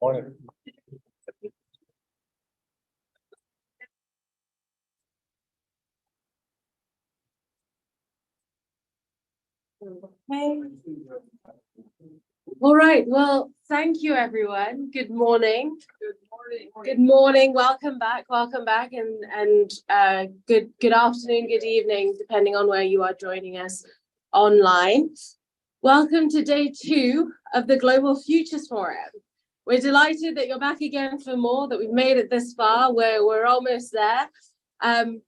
Morning. Okay. All right. Well, thank you, everyone. Good morning. Good morning. Good morning. Welcome back. Welcome back, and good afternoon, good evening, depending on where you are joining us online. Welcome to day 2 of the Global Futures Forum. We're delighted that you're back again for more, that we've made it this far, where we're almost there.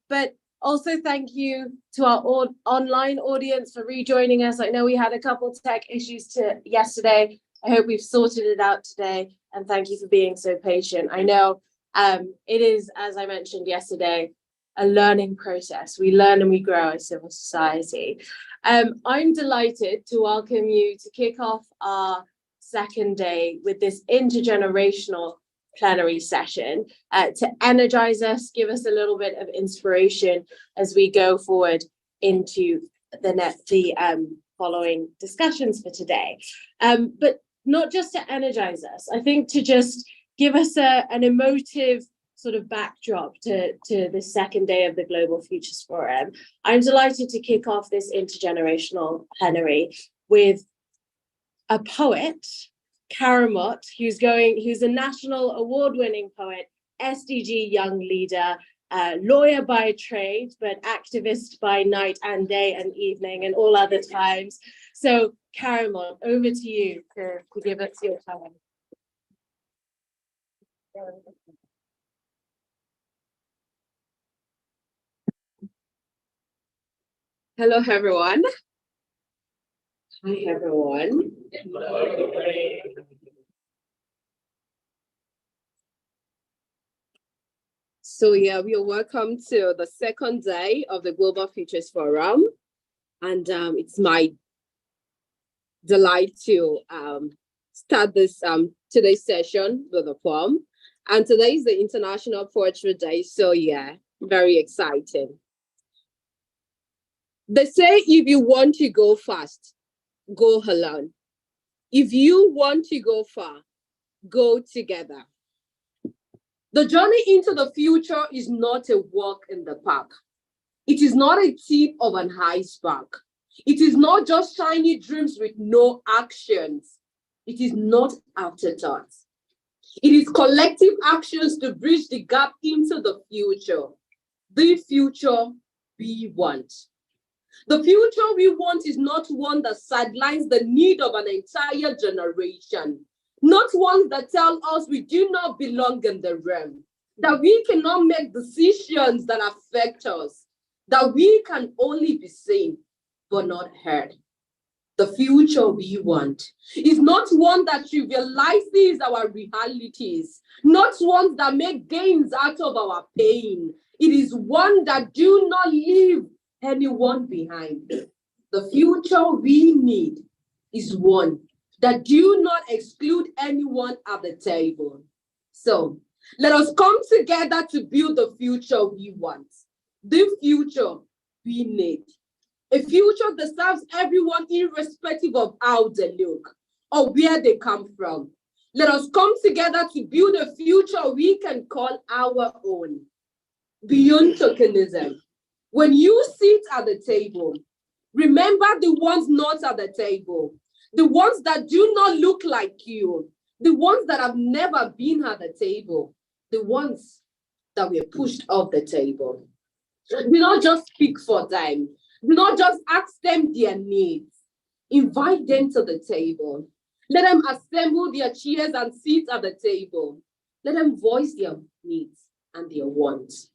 But also thank you to our online audience for rejoining us. I know we had a couple tech issues yesterday. I hope we've sorted it out today, and thank you for being so patient. I know it is, as I mentioned yesterday, a learning process. We learn and we grow as civil society. I'm delighted to welcome you to kick off our second day with this intergenerational plenary session to energize us, give us a little bit of inspiration as we go forward into the following discussions for today. But not just to energize us, I think to just give us an emotive sort of backdrop to the second day of the Global Futures Forum. I'm delighted to kick off this intergenerational plenary with a poet, Karamot, who's a national award-winning poet, SDG young leader, lawyer by trade, but activist by night and day and evening and all other times. So Karamot, over to you to give us your time. Hello, everyone. Hi, everyone. So yeah, we are welcome to the second day of the Global Futures Forum. And it's my delight to start this today's session with a poem. And today is the International Poetry Day. So yeah, very exciting. They say if you want to go fast, go alone. If you want to go far, go together. The journey into the future is not a walk in the park. It is not a tip of an iceberg. It is not just shiny dreams with no actions. It is not afterthoughts. It is collective actions to bridge the gap into the future we want. The future we want is not one that sidelines the need of an entire generation, not one that tells us we do not belong in the realm, that we cannot make decisions that affect us, that we can only be seen but not heard. The future we want is not one that trivializes our realities, not one that makes gains out of our pain. It is one that do not leave anyone behind. The future we need is one that do not exclude anyone at the table. So let us come together to build the future we want, the future we need. A future that serves everyone irrespective of how they look or where they come from. Let us come together to build a future we can call our own. Beyond tokenism. When you sit at the table, remember the ones not at the table, the ones that do not look like you, the ones that have never been at the table, the ones that were pushed off the table. Do not just speak for them. Do not just ask them their needs. Invite them to the table. Let them assemble their chairs and sit at the table. Let them voice their needs and their wants.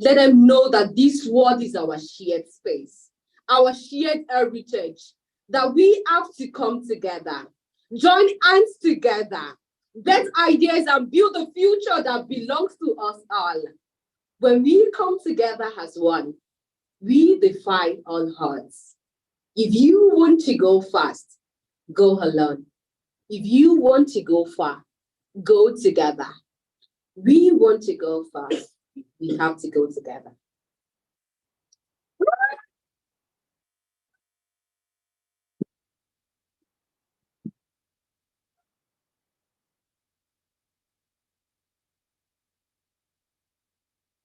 Let them know that this world is our shared space, our shared heritage, that we have to come together, join hands together, get ideas and build a future that belongs to us all. When we come together as one, we defy all odds. If you want to go fast, go alone. If you want to go far, go together. We want to go fast. We have to go together.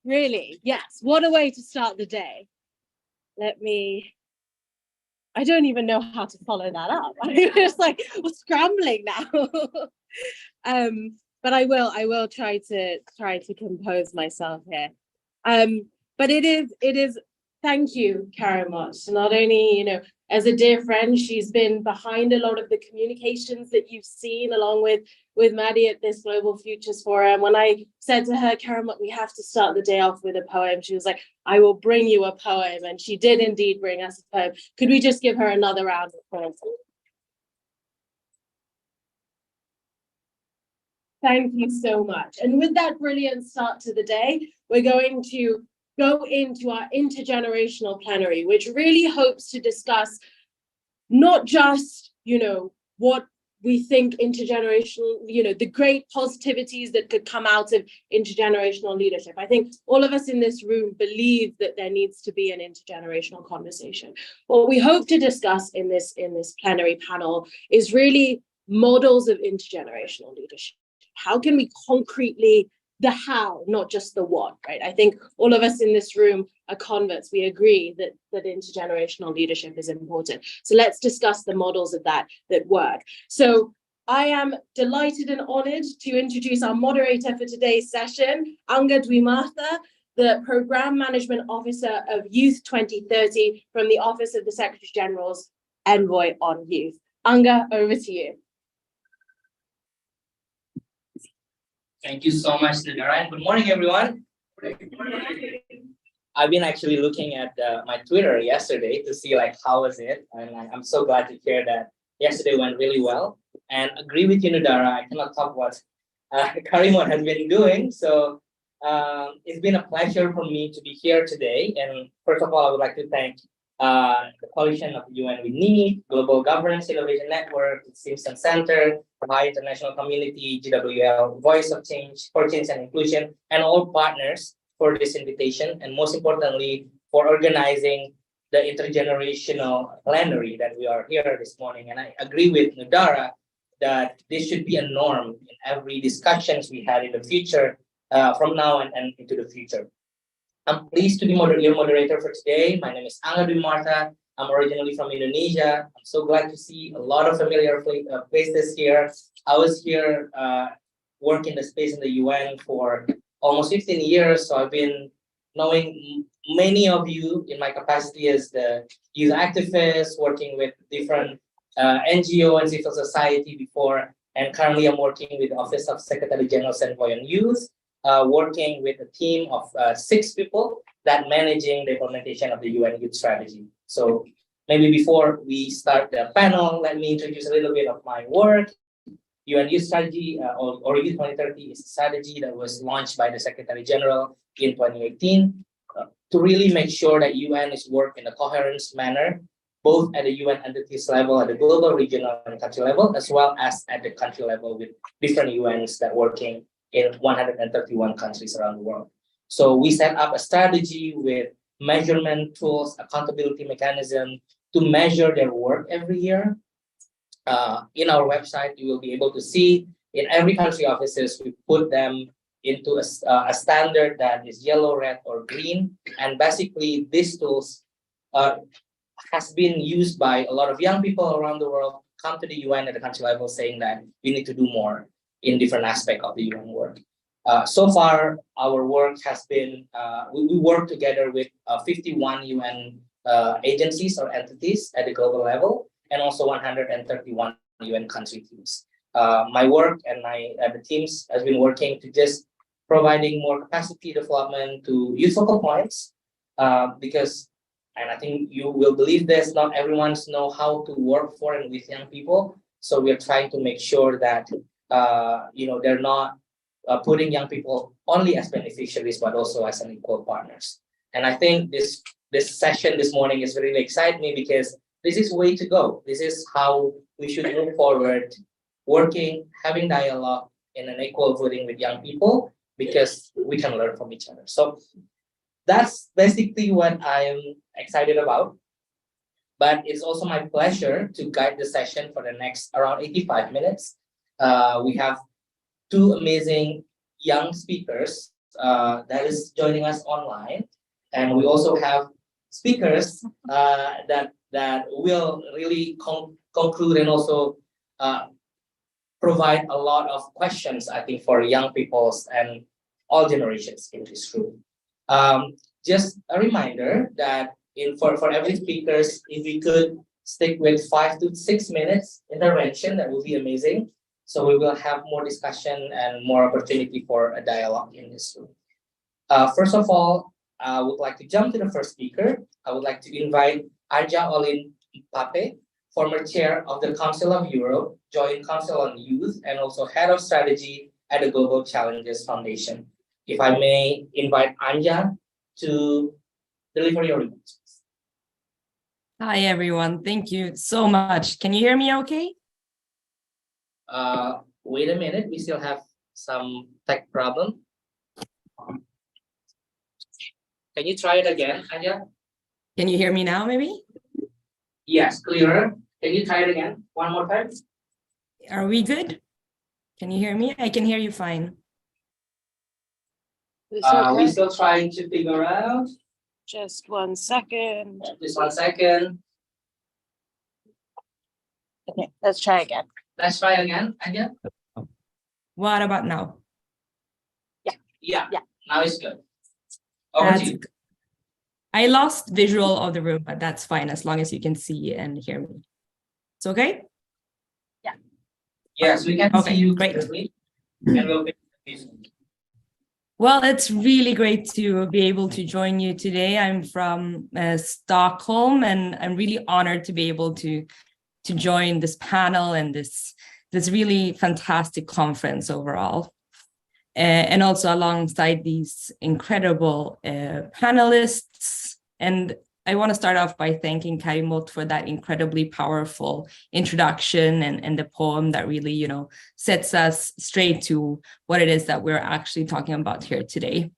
Really? Yes. What a way to start the day. I don't even know how to follow that up. I'm just like scrambling now. But I will try to compose myself here. But it is thank you, Karimot. Not only, as a dear friend, she's been behind a lot of the communications that you've seen along with Maddie at this Global Futures Forum. When I said to her, Karimot, we have to start the day off with a poem, she was like, I will bring you a poem. And she did indeed bring us a poem. Could we just give her another round of applause? Thank you so much. And with that brilliant start to the day, we're going to go into our intergenerational plenary, which really hopes to discuss not just, what we think intergenerational, the great positivities that could come out of intergenerational leadership. I think all of us in this room believe that there needs to be an intergenerational conversation. What we hope to discuss in this plenary panel is really models of intergenerational leadership. How can we concretely the how, not just the what, right? I think all of us in this room are converts. We agree that intergenerational leadership is important. So let's discuss the models of that work. So I am delighted and honored to introduce our moderator for today's session, Anga Dwimartha, the Program Management Officer of Youth 2030 from the Office of the Secretary General's Envoy on Youth. Anga, over to you. Thank you so much, Nidara, and good morning, everyone. I've been actually looking at my Twitter yesterday to see how was it, and I'm so glad to hear that yesterday went really well. And agree with you, Nidara, I cannot talk what Karimot has been doing. So it's been a pleasure for me to be here today. And first of all, I would like to thank the Coalition of UN We Need, Global Governance Innovation Network, the Simpson Center, the High International Community, GWL, Voice of Change, for Change and Inclusion, and all partners for this invitation, and most importantly, for organizing the intergenerational plenary that we are here this morning. And I agree with Nidara that this should be a norm in every discussions we had in the future, from now and into the future. I'm pleased to be your moderator for today. My name is Anga Dwimartha. I'm originally from Indonesia. I'm so glad to see a lot of familiar faces here. I was here working the space in the UN for almost 15 years. So I've been knowing many of you in my capacity as the youth activist, working with different NGO and civil society before. And currently I'm working with the Office of Secretary General's Envoy on Youth, working with a team of 6 people that managing the implementation of the UN Youth Strategy. So maybe before we start the panel, let me introduce a little bit of my work. UN Youth Strategy, or Youth 2030, is a strategy that was launched by the Secretary General in 2018 to really make sure that UN is work in a coherent manner, both at the UN entities level, at the global, regional, and country level, as well as at the country level with different UNs that working in 131 countries around the world. So we set up a strategy with measurement tools, accountability mechanism to measure their work every year. In our website, you will be able to see in every country offices, we put them into a standard that is yellow, red, or green. And basically, these tools has been used by a lot of young people around the world, come to the UN at the country level saying that we need to do more in different aspects of the UN work. So far, our work has been, we work together with 51 UN agencies or entities at the global level, and also 131 UN country teams. My work and the teams has been working to just providing more capacity development to youth focal points, because, and I think you will believe this, not everyone's know how to work for and with young people. So we're trying to make sure that they're not putting young people only as beneficiaries, but also as an equal partners. And I think this session this morning is really exciting me because this is way to go. This is how we should move forward, working, having dialogue in an equal footing with young people, because we can learn from each other. So that's basically what I'm excited about. But it's also my pleasure to guide the session for the next around 85 minutes. We have 2 amazing young speakers that is joining us online, and we also have speakers that will really conclude and also provide a lot of questions, I think, for young peoples and all generations in this room. Just a reminder that for every speakers, if we could stick with 5 to 6 minutes intervention, that would be amazing. So we will have more discussion and more opportunity for a dialogue in this room. First of all, I would like to jump to the first speaker. I would like to invite Arja Olin Pape, former chair of the Council of Europe, Joint Council on Youth, and also head of strategy at the Global Challenges Foundation. If I may invite Anja to deliver your remarks. Hi, everyone. Thank you so much. Can you hear me okay? Wait a minute. We still have some tech problem. Can you try it again, Anja? Can you hear me now, maybe? Yes, clearer. Can you try it again? One more time. Are we good? Can you hear me? I can hear you fine. We still trying to figure out. Just 1 second. Just 1 second. Okay, let's try again. Let's try again, Anja. What about now? Yeah. Yeah. Now it's good. Over to you. I lost visual of the room, but that's fine as long as you can see and hear me. It's okay? Yes, we can Okay, see you great. clearly, and we'll finish. Well, it's really great to be able to join you today. I'm from Stockholm, and I'm really honored to be able to join this panel and this really fantastic conference overall. And also alongside these incredible panelists. And I want to start off by thanking Karimot for that incredibly powerful introduction and the poem that really, sets us straight to what it is that we're actually talking about here today.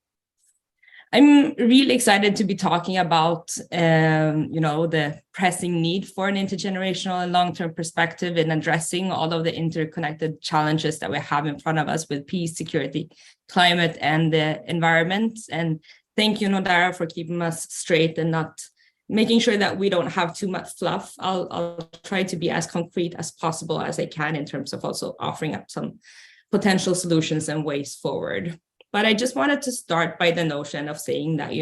I'm really excited to be talking about, the pressing need for an intergenerational and long-term perspective in addressing all of the interconnected challenges that we have in front of us with peace, security, climate, and the environment. And thank you, Nodara, for keeping us straight and not making sure that we don't have too much fluff. I'll try to be as concrete as possible as I can in terms of also offering up some potential solutions and ways forward. But I just wanted to start by the notion of saying that,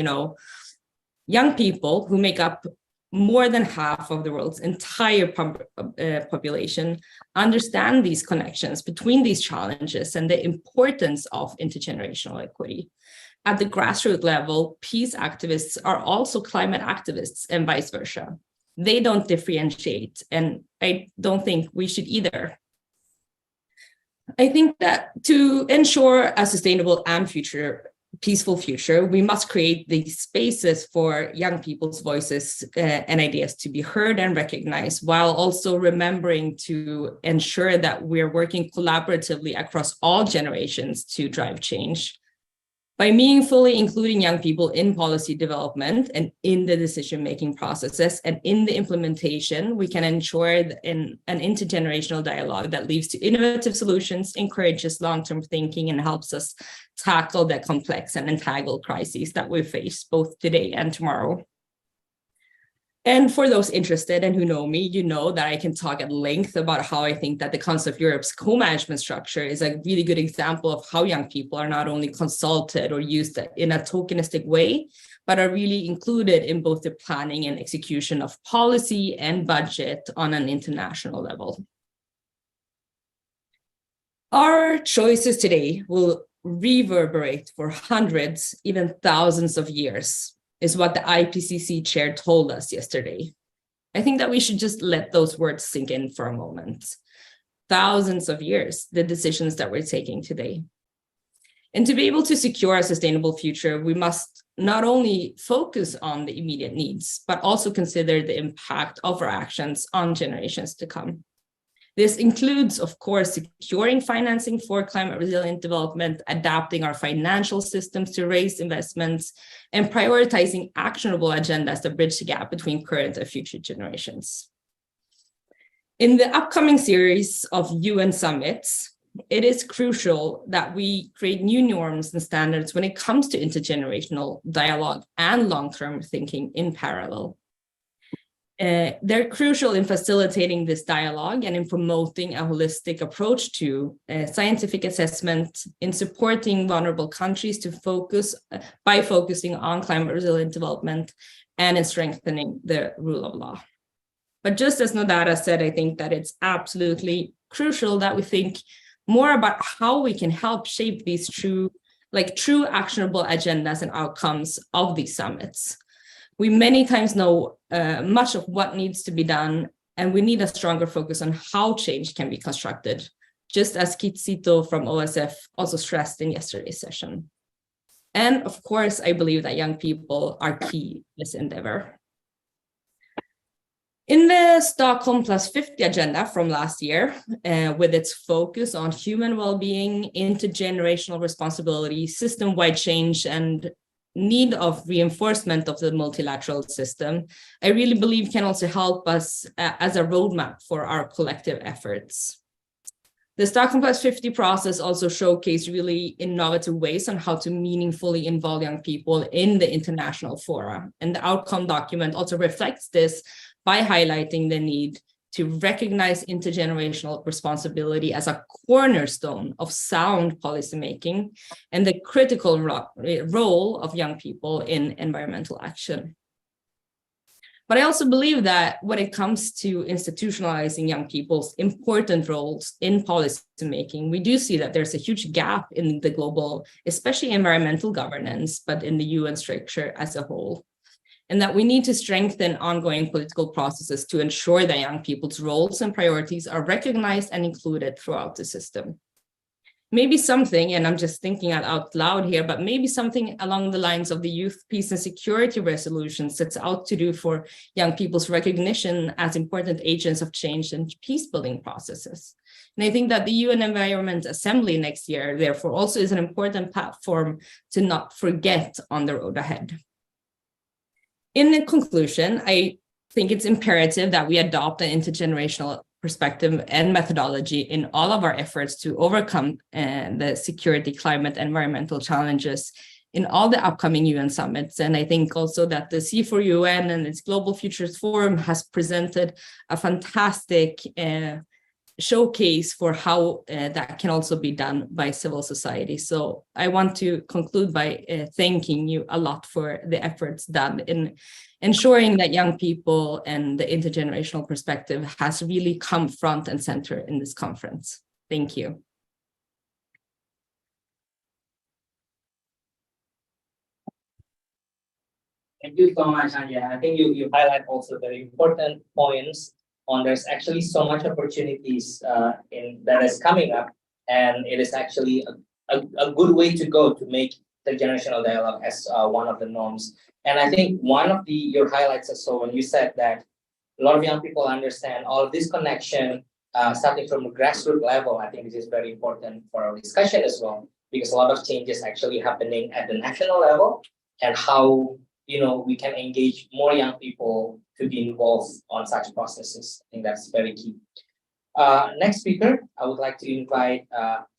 young people who make up more than half of the world's entire population understand these connections between these challenges and the importance of intergenerational equity. At the grassroots level, peace activists are also climate activists and vice versa. They don't differentiate, and I don't think we should either. I think that to ensure a sustainable and peaceful future, we must create these spaces for young people's voices and ideas to be heard and recognized, while also remembering to ensure that we're working collaboratively across all generations to drive change. By meaningfully including young people in policy development and in the decision-making processes and in the implementation, we can ensure an intergenerational dialogue that leads to innovative solutions, encourages long-term thinking, and helps us tackle the complex and entangled crises that we face both today and tomorrow. And for those interested and who know me, you know that I can talk at length about how I think that the Council of Europe's co-management structure is a really good example of how young people are not only consulted or used in a tokenistic way, but are really included in both the planning and execution of policy and budget on an international level. Our choices today will reverberate for hundreds, even thousands of years, is what the IPCC chair told us yesterday. I think that we should just let those words sink in for a moment. Thousands of years, the decisions that we're taking today. And to be able to secure a sustainable future, we must not only focus on the immediate needs, but also consider the impact of our actions on generations to come. This includes, of course, securing financing for climate resilient development, adapting our financial systems to raise investments, and prioritizing actionable agendas that bridge the gap between current and future generations. In the upcoming series of UN summits, it is crucial that we create new norms and standards when it comes to intergenerational dialogue and long-term thinking in parallel. They're crucial in facilitating this dialogue and in promoting a holistic approach to scientific assessment, in supporting vulnerable countries to by focusing on climate resilient development, and in strengthening the rule of law. But just as Nodara said, I think that it's absolutely crucial that we think more about how we can help shape these true actionable agendas and outcomes of these summits. We many times know much of what needs to be done, and we need a stronger focus on how change can be constructed, just as Kitsito from OSF also stressed in yesterday's session. And of course, I believe that young people are key in this endeavor. In the Stockholm Plus 50 agenda from last year, with its focus on human well-being, intergenerational responsibility, system-wide change, and need of reinforcement of the multilateral system, I really believe can also help us as a roadmap for our collective efforts. The Stockholm Plus 50 process also showcased really innovative ways on how to meaningfully involve young people in the international fora. And the outcome document also reflects this by highlighting the need to recognize intergenerational responsibility as a cornerstone of sound policymaking and the critical role of young people in environmental action. But I also believe that when it comes to institutionalizing young people's important roles in policymaking, we do see that there's a huge gap in the global, especially environmental governance, but in the UN structure as a whole. And that we need to strengthen ongoing political processes to ensure that young people's roles and priorities are recognized and included throughout the system. Maybe something, and I'm just thinking out loud here, but maybe something along the lines of the Youth, Peace and Security Resolution sets out to do for young people's recognition as important agents of change and peace-building processes. And I think that the UN Environment Assembly next year, therefore, also is an important platform to not forget on the road ahead. In conclusion, I think it's imperative that we adopt an intergenerational perspective and methodology in all of our efforts to overcome the security, climate, environmental challenges in all the upcoming UN summits. And I think also that the C4UN and its Global Futures Forum has presented a fantastic showcase for how that can also be done by civil society. So I want to conclude by thanking you a lot for the efforts done in ensuring that young people and the intergenerational perspective has really come front and center in this conference. Thank you. Thank you so much, Anja. I think you highlight also very important points on there's actually so much opportunities that is coming up, and it is actually a good way to go to make the generational dialogue as one of the norms. And I think one of your highlights also when you said that a lot of young people understand all of this connection starting from the grassroots level. I think this is very important for our discussion as well, because a lot of changes actually happening at the national level, and how we can engage more young people to be involved on such processes. I think that's very key. Next speaker, I would like to invite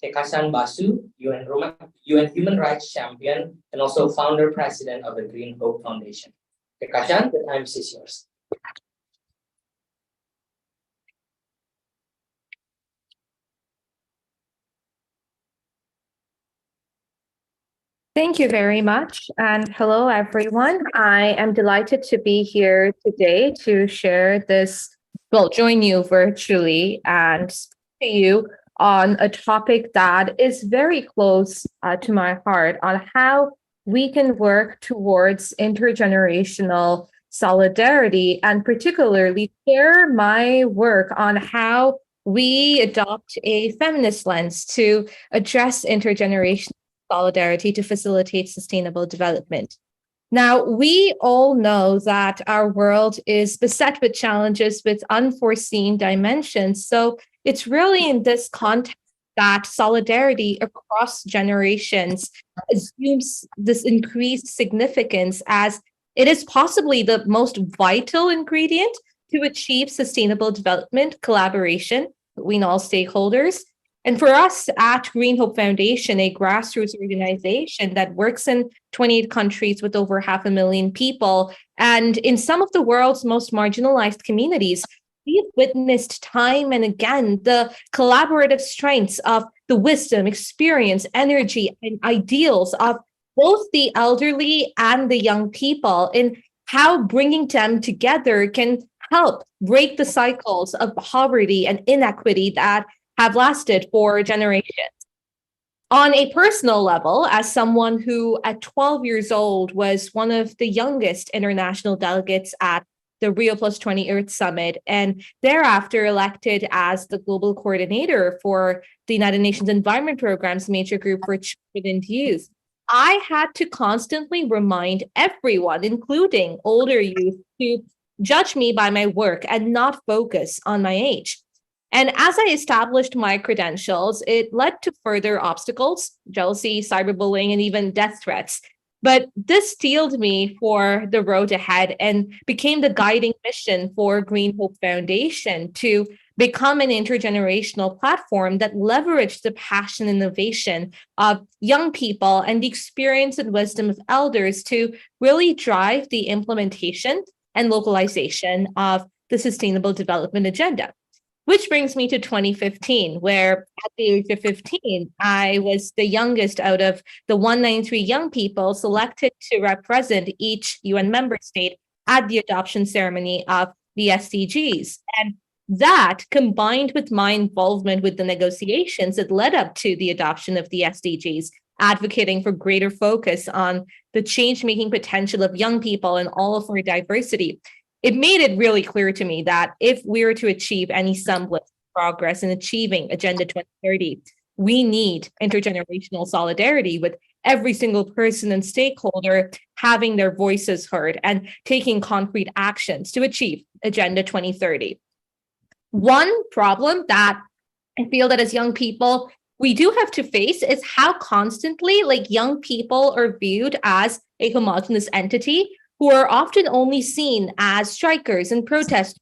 Kekasan Basu, UN Human Rights Champion, and also founder president of the Green Hope Foundation. Kekasan, the time is yours. Thank you very much. And hello, everyone. I am delighted to be here today to share this, join you virtually and speak to you on a topic that is very close to my heart, on how we can work towards intergenerational solidarity, and particularly share my work on how we adopt a feminist lens to address intergenerational solidarity to facilitate sustainable development. Now, we all know that our world is beset with challenges with unforeseen dimensions. So it's really in this context that solidarity across generations assumes this increased significance, as it is possibly the most vital ingredient to achieve sustainable development, collaboration between all stakeholders, And for us at Green Hope Foundation, a grassroots organization that works in 28 countries with over 500,000 people, and in some of the world's most marginalized communities, we've witnessed time and again the collaborative strengths of the wisdom, experience, energy, and ideals of both the elderly and the young people, in how bringing them together can help break the cycles of poverty and inequity that have lasted for generations. On a personal level, as someone who at 12 years old was one of the youngest international delegates at the Rio Plus 20 Earth Summit, and thereafter elected as the global coordinator for the United Nations Environment Programme's major group for children and youth, I had to constantly remind everyone, including older youth, to judge me by my work and not focus on my age. And as I established my credentials, it led to further obstacles, jealousy, cyberbullying, and even death threats. But this steeled me for the road ahead and became the guiding mission for Green Hope Foundation to become an intergenerational platform that leveraged the passion and innovation of young people and the experience and wisdom of elders to really drive the implementation and localization of the Sustainable Development Agenda. Which brings me to 2015, where at the age of 15, I was the youngest out of the 193 young people selected to represent each UN member state at the adoption ceremony of the SDGs. And that, combined with my involvement with the negotiations that led up to the adoption of the SDGs, advocating for greater focus on the change-making potential of young people and all of our diversity, it made it really clear to me that if we were to achieve any semblance of progress in achieving Agenda 2030, we need intergenerational solidarity with every single person and stakeholder having their voices heard and taking concrete actions to achieve Agenda 2030. One problem that I feel that as young people, we do have to face is how constantly young people are viewed as a homogenous entity who are often only seen as strikers and protesters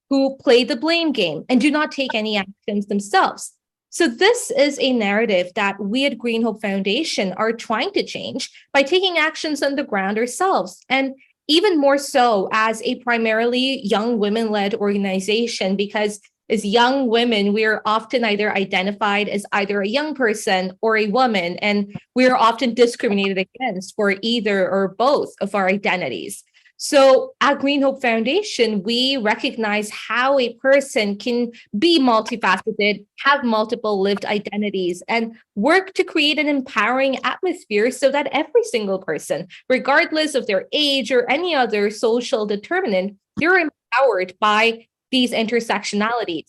who play the blame game and do not take any actions themselves. So this is a narrative that we at Green Hope Foundation are trying to change by taking actions on the ground ourselves. And even more so as a primarily young women-led organization, because as young women, we are often either identified as either a young person or a woman, and we are often discriminated against for either or both of our identities. So at Green Hope Foundation, we recognize how a person can be multifaceted, have multiple lived identities, and work to create an empowering atmosphere so that every single person, regardless of their age or any other social determinant, they're empowered by these intersectionalities.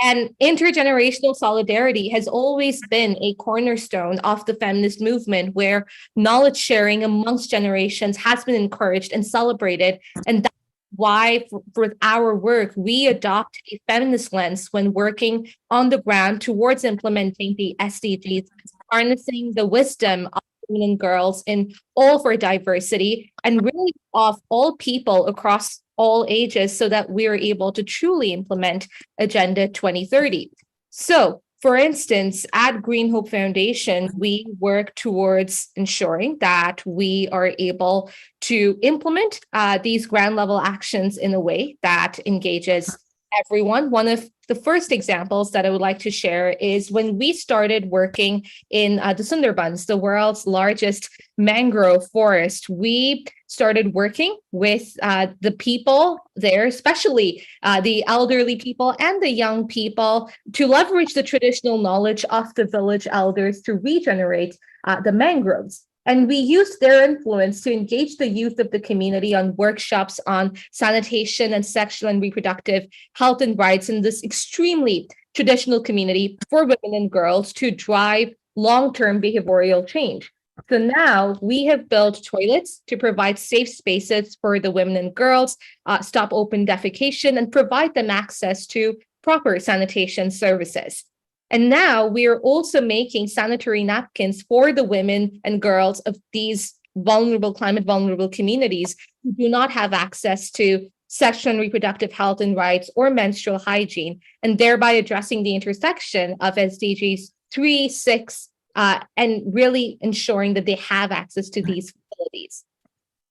And intergenerational solidarity has always been a cornerstone of the feminist movement, where knowledge sharing amongst generations has been encouraged and celebrated. And that's why, for our work, we adopt a feminist lens when working on the ground towards implementing the SDGs, harnessing the wisdom of women and girls in all of our diversity and really of all people across all ages, so that we're able to truly implement Agenda 2030. So, for instance, at Green Hope Foundation, we work towards ensuring that we are able to implement these ground level actions in a way that engages everyone. One of the first examples that I would like to share is when we started working in the Sundarbans, the world's largest mangrove forest. We started working with the people there, especially the elderly people and the young people, to leverage the traditional knowledge of the village elders to regenerate the mangroves. And we used their influence to engage the youth of the community on workshops on sanitation and sexual and reproductive health and rights in this extremely traditional community for women and girls to drive long-term behavioral change. So now we have built toilets to provide safe spaces for the women and girls, stop open defecation, and provide them access to proper sanitation services. And now we are also making sanitary napkins for the women and girls of these vulnerable, climate vulnerable communities who do not have access to sexual and reproductive health and rights, or menstrual hygiene, and thereby addressing the intersection of SDGs 3, 6, and really ensuring that they have access to these facilities.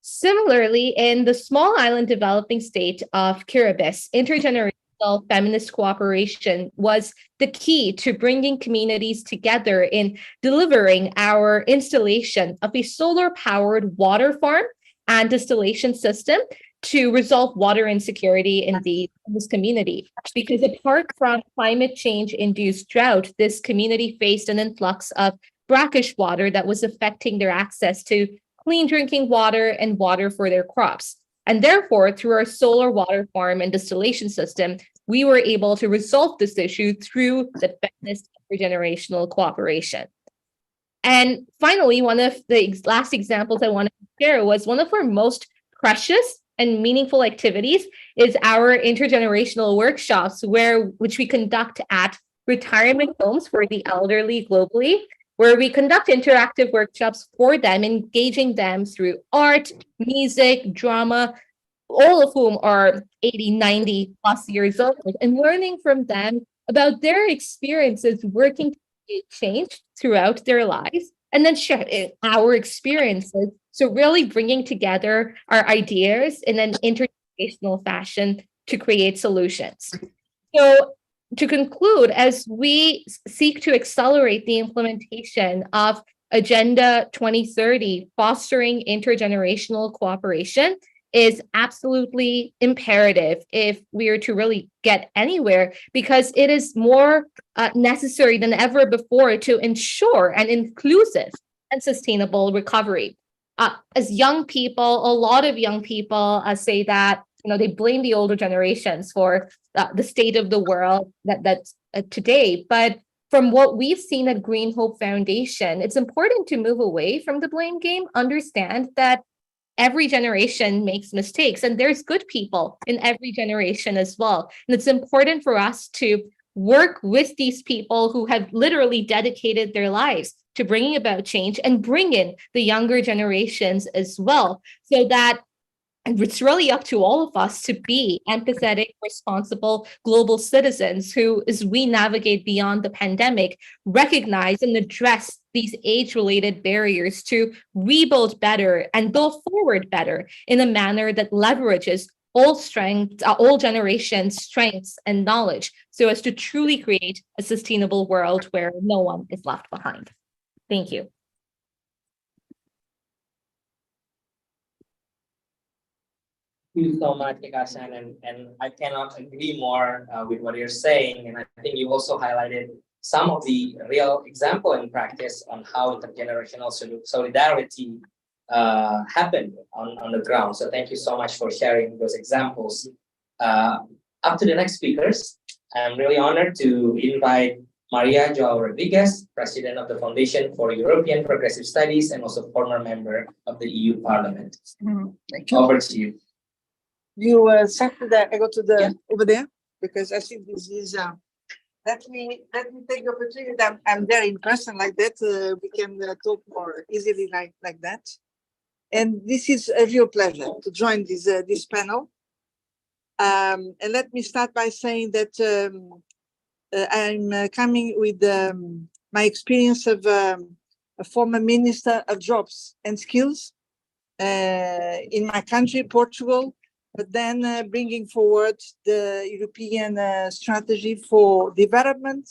Similarly, in the small island developing state of Kiribati, intergenerational feminist cooperation was the key to bringing communities together in delivering our installation of a solar-powered water farm and distillation system to resolve water insecurity in this community. Because apart from climate change-induced drought, this community faced an influx of brackish water that was affecting their access to clean drinking water and water for their crops. And therefore, through our solar water farm and distillation system, we were able to resolve this issue through the feminist intergenerational cooperation. And finally, one of the last examples I wanted to share was one of our most precious and meaningful activities is our intergenerational workshops, which we conduct at retirement homes for the elderly globally, where we conduct interactive workshops for them, engaging them through art, music, drama, all of whom are 80, 90 plus years old, and learning from them about their experiences working to create change throughout their lives, and then sharing our experiences. So really bringing together our ideas in an intergenerational fashion to create solutions. So to conclude, as we seek to accelerate the implementation of Agenda 2030, fostering intergenerational cooperation is absolutely imperative if we are to really get anywhere, because it is more necessary than ever before to ensure an inclusive and sustainable recovery. As young people, a lot of young people say that they blame the older generations for the state of the world that's today. But from what we've seen at Green Hope Foundation, it's important to move away from the blame game, understand that every generation makes mistakes and there's good people in every generation as well. And it's important for us to work with these people who have literally dedicated their lives to bringing about change and bring in the younger generations as well, so that it's really up to all of us to be empathetic, responsible global citizens who, as we navigate beyond the pandemic, recognize and address these age-related barriers to rebuild better and go forward better in a manner that leverages all strengths, all generations' strengths and knowledge, so as to truly create a sustainable world where no one is left behind. Thank you. Thank you so much, Ikasan, and I cannot agree more with what you're saying. And I think you also highlighted some of the real example in practice on how intergenerational solidarity happened on the ground. So thank you so much for sharing those examples. Up to the next speakers, I'm really honored to invite Maria Joao Rodriguez, President of the Foundation for European Progressive Studies and also former member of the EU Parliament. Thank you. Over to you. You set that I go to the over there because I think this is let me take the opportunity that I'm there in person like that. We can talk more easily like that. And this is a real pleasure to join this panel. And let me start by saying that I'm coming with my experience of a former Minister of Jobs and Skills in my country, Portugal, but then bringing forward the European strategy for development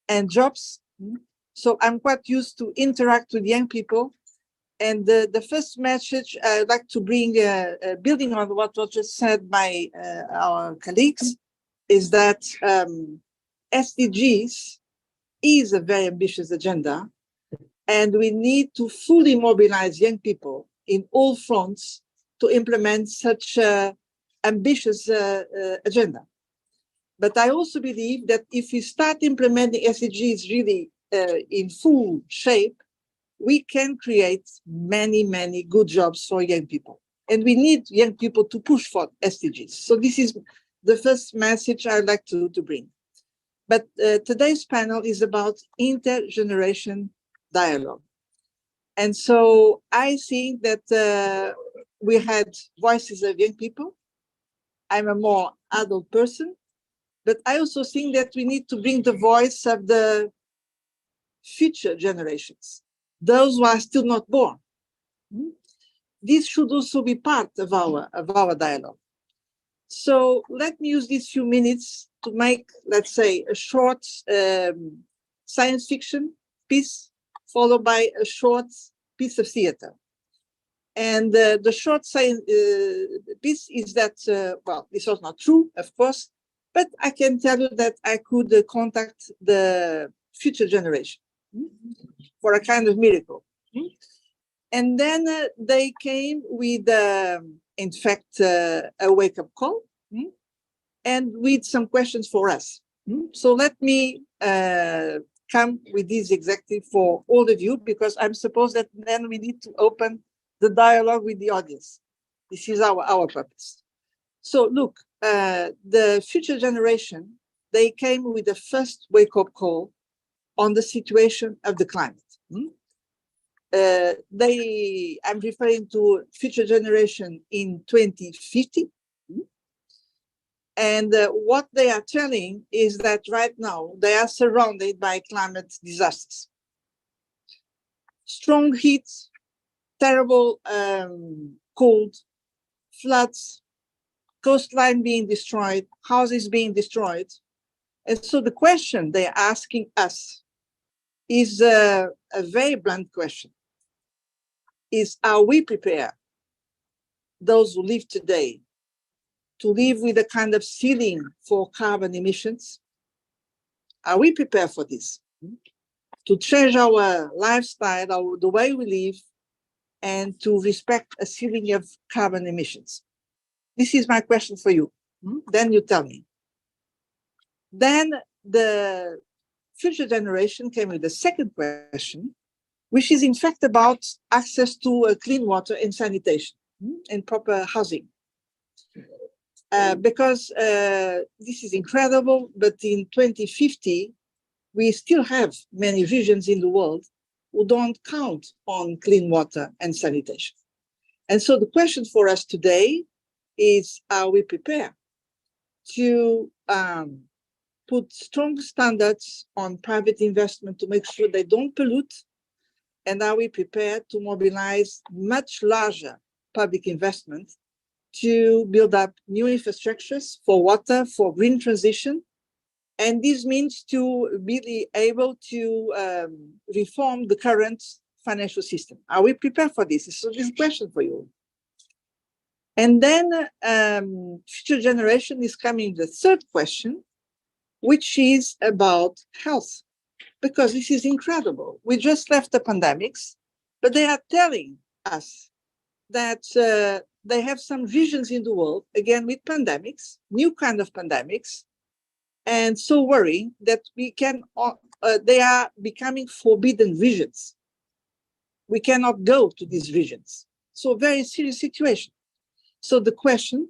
and jobs. So I'm quite used to interact with young people. And the first message I'd like to bring, building on what was just said by our colleagues, is that SDGs is a very ambitious agenda, and we need to fully mobilize young people in all fronts to implement such ambitious agenda. But I also believe that if we start implementing SDGs really in full shape, we can create many, many good jobs for young people. And we need young people to push for SDGs. So this is the first message I'd like to bring. But today's panel is about intergeneration dialogue. And so I think that we had voices of young people, I'm a more adult person, but I also think that we need to bring the voice of the future generations, those who are still not born. This should also be part of our dialogue. So let me use these few minutes to make, let's say, a short science fiction piece, followed by a short piece of theater. And the short science piece is that, well, this was not true, of course, but I can tell you that I could contact the future generation for a kind of miracle. And then they came with, in fact, a wake-up call and with some questions for us. So let me come with this exactly for all of you, because I'm supposed that then we need to open the dialogue with the audience. This is our purpose. So look, the future generation, they came with the first wake-up call on the situation of the climate. I'm referring to future generation in 2050. And what they are telling is that right now they are surrounded by climate disasters. Strong heat, terrible cold, floods, coastline being destroyed, houses being destroyed. And so the question they're asking us is a very blunt question. Are we prepared, those who live today, to live with a kind of ceiling for carbon emissions? Are we prepared for this? To change our lifestyle, the way we live, and to respect a ceiling of carbon emissions? This is my question for you. Then you tell me. Then the future generation came with the second question, which is in fact about access to clean water and sanitation and proper housing. Because this is incredible, but in 2050, we still have many regions in the world who don't count on clean water and sanitation. And so the question for us today is, are we prepared to put strong standards on private investment to make sure they don't pollute? And are we prepared to mobilize much larger public investment to build up new infrastructures for water, for green transition? And this means to be able to reform the current financial system. Are we prepared for this? So this is a question for you. And then future generation is coming the third question, which is about health, because this is incredible. We just left the pandemics, but they are telling us that they have some regions in the world, again with pandemics, new kind of pandemics, and so worrying that they are becoming forbidden regions. We cannot go to these regions. So very serious situation. So the question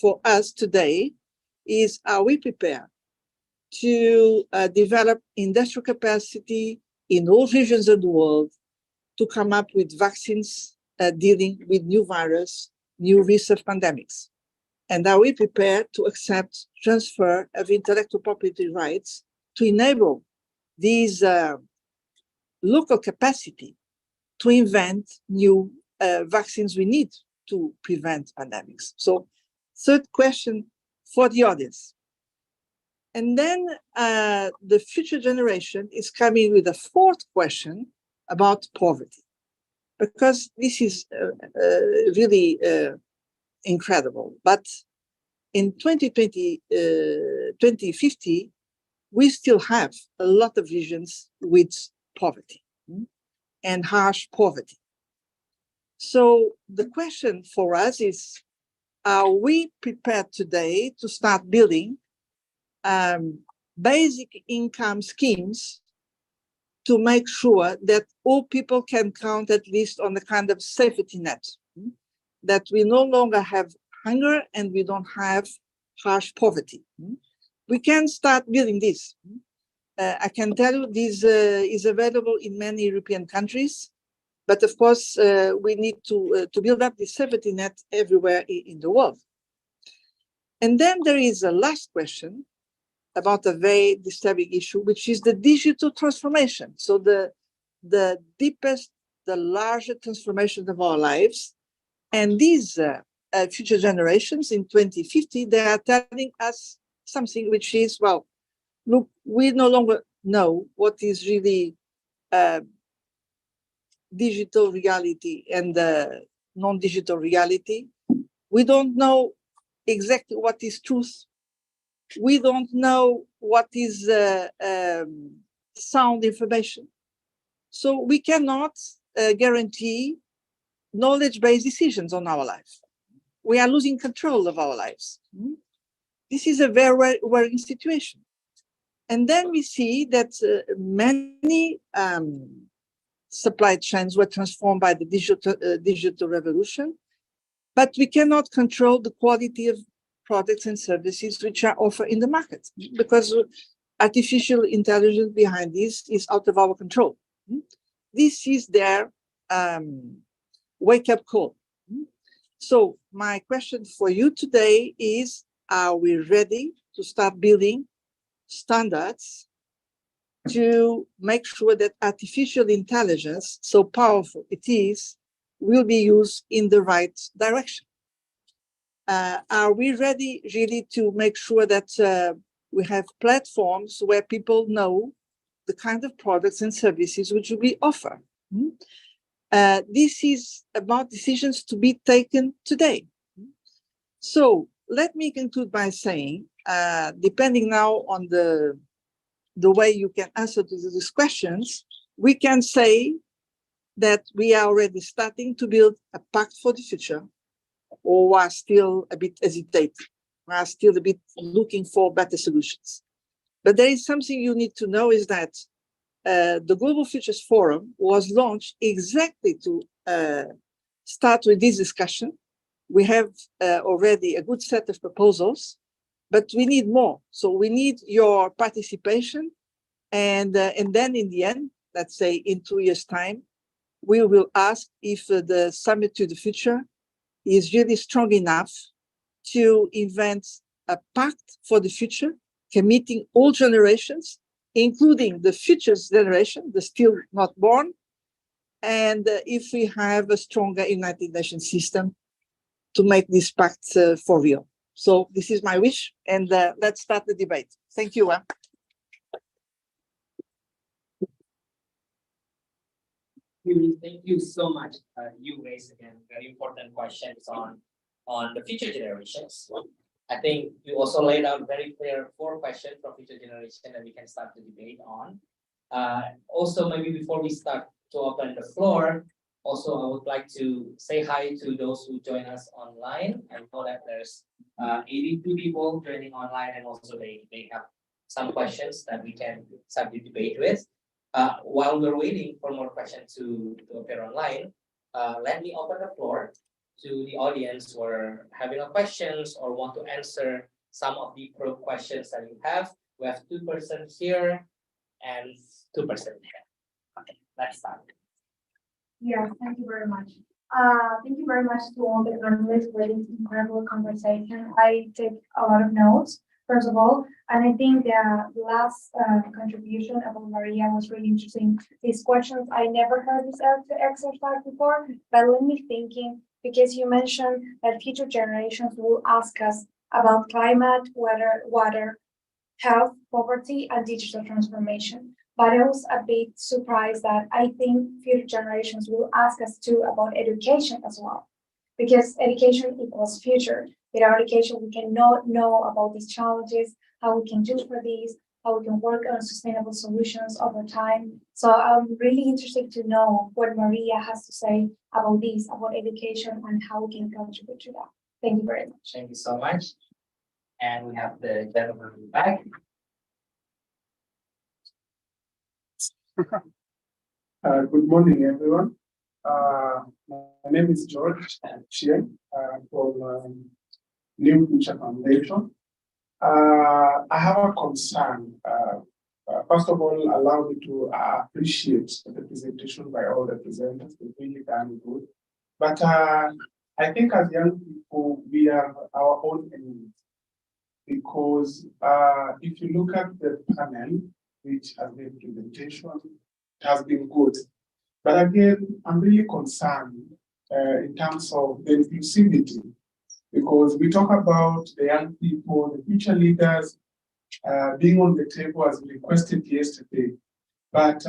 for us today is, are we prepared to develop industrial capacity in all regions of the world to come up with vaccines dealing with new virus, new risks of pandemics? And are we prepared to accept transfer of intellectual property rights to enable these local capacity to invent new vaccines we need to prevent pandemics? So third question for the audience. And then the future generation is coming with a fourth question about poverty, because this is really incredible. But in 2050, we still have a lot of regions with poverty and harsh poverty. So the question for us is, are we prepared today to start building basic income schemes to make sure that all people can count at least on the kind of safety net, that we no longer have hunger and we don't have harsh poverty? We can start building this. I can tell you this is available in many European countries, but of course we need to build up the safety net everywhere in the world. And then there is a last question about a very disturbing issue, which is the digital transformation. So the deepest, the larger transformation of our lives. And these future generations in 2050, they are telling us something which is, well, look, we no longer know what is really digital reality and non-digital reality. We don't know exactly what is truth. We don't know what is sound information. So we cannot guarantee knowledge-based decisions on our life. We are losing control of our lives. This is a very worrying situation. And then we see that many supply chains were transformed by the digital revolution, but we cannot control the quality of products and services which are offered in the market because artificial intelligence behind this is out of our control. This is their wake-up call. So my question for you today is, are we ready to start building standards to make sure that artificial intelligence, so powerful it is, will be used in the right direction? Are we ready really to make sure that we have platforms where people know the kind of products and services which will be offered? This is about decisions to be taken today. So let me conclude by saying, depending now on the way you can answer to these questions, we can say that we are already starting to build a pact for the future, or we are still a bit hesitating. We are still a bit looking for better solutions. But there is something you need to know is that the Global Futures Forum was launched exactly to start with this discussion. We have already a good set of proposals, but we need more. So we need your participation. And then in the end, let's say in 2 years' time, we will ask if the Summit to the Future is really strong enough to invent a pact for the future, committing all generations, including the future generation, the still not born, and if we have a stronger United Nations system to make this pact for real. So this is my wish, and let's start the debate. Thank you. Thank you so much. You raised again very important questions on the future generations. I think you also laid out very clear 4 questions from future generation that we can start the debate on. Also, maybe before we start to open the floor, also I would like to say hi to those who join us online. I know that there's 82 people joining online, and also they have some questions that we can start the debate with. While we're waiting for more questions to appear online, let me open the floor to the audience who are having questions or want to answer some of the questions that you have. We have 2 persons here and 2 persons here. Okay, let's start. Yeah, thank you very much. Thank you very much to all the panelists for this incredible conversation. I take a lot of notes, first of all, and I think the last contribution about Maria was really interesting. These questions, I never heard this exercise before, but let me thinking, because you mentioned that future generations will ask us about climate, water, health, poverty, and digital transformation. But I was a bit surprised that I think future generations will ask us too about education as well, because education equals future. Without education, we cannot know about these challenges, how we can do for these, how we can work on sustainable solutions over time. So I'm really interested to know what Maria has to say about this, about education, and how we can contribute to that. Thank you very much. Thank you so much. And we have the gentleman in the back. Good morning, everyone. My name is George Chien from New Future Foundation. I have a concern. First of all, allow me to appreciate the presentation by all the presenters. It's really done good. But I think as young people, we are our own enemies. because if you look at the panel, which has been presentation, it has been good. But again, I'm really concerned in terms of the inclusivity, because we talk about the young people, the future leaders being on the table as requested yesterday. But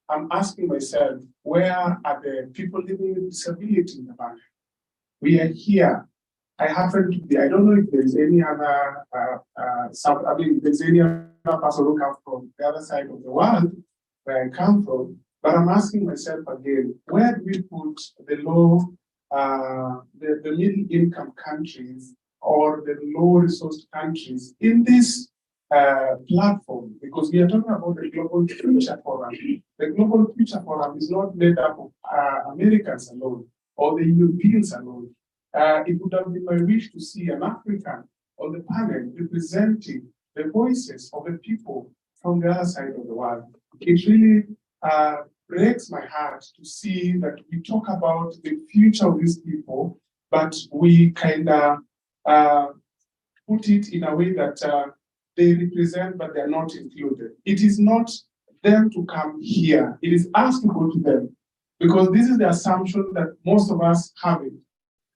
I'm asking myself, where are the people living with disability in the panel? We are here. I happen to be, I don't know if there's any other, if there's any other person who comes from the other side of the world where I come from, but I'm asking myself again, where do we put the low, the middle income countries or the low resourced countries in this platform? Because we are talking about the Global Future Forum. The Global Future Forum is not made up of Americans alone or the Europeans alone. It would have been my wish to see an African on the panel representing the voices of the people from the other side of the world. It really breaks my heart to see that we talk about the future of these people, but we kind of put it in a way that they represent, but they're not included. It is not them to come here. It is us to go to them, because this is the assumption that most of us have it,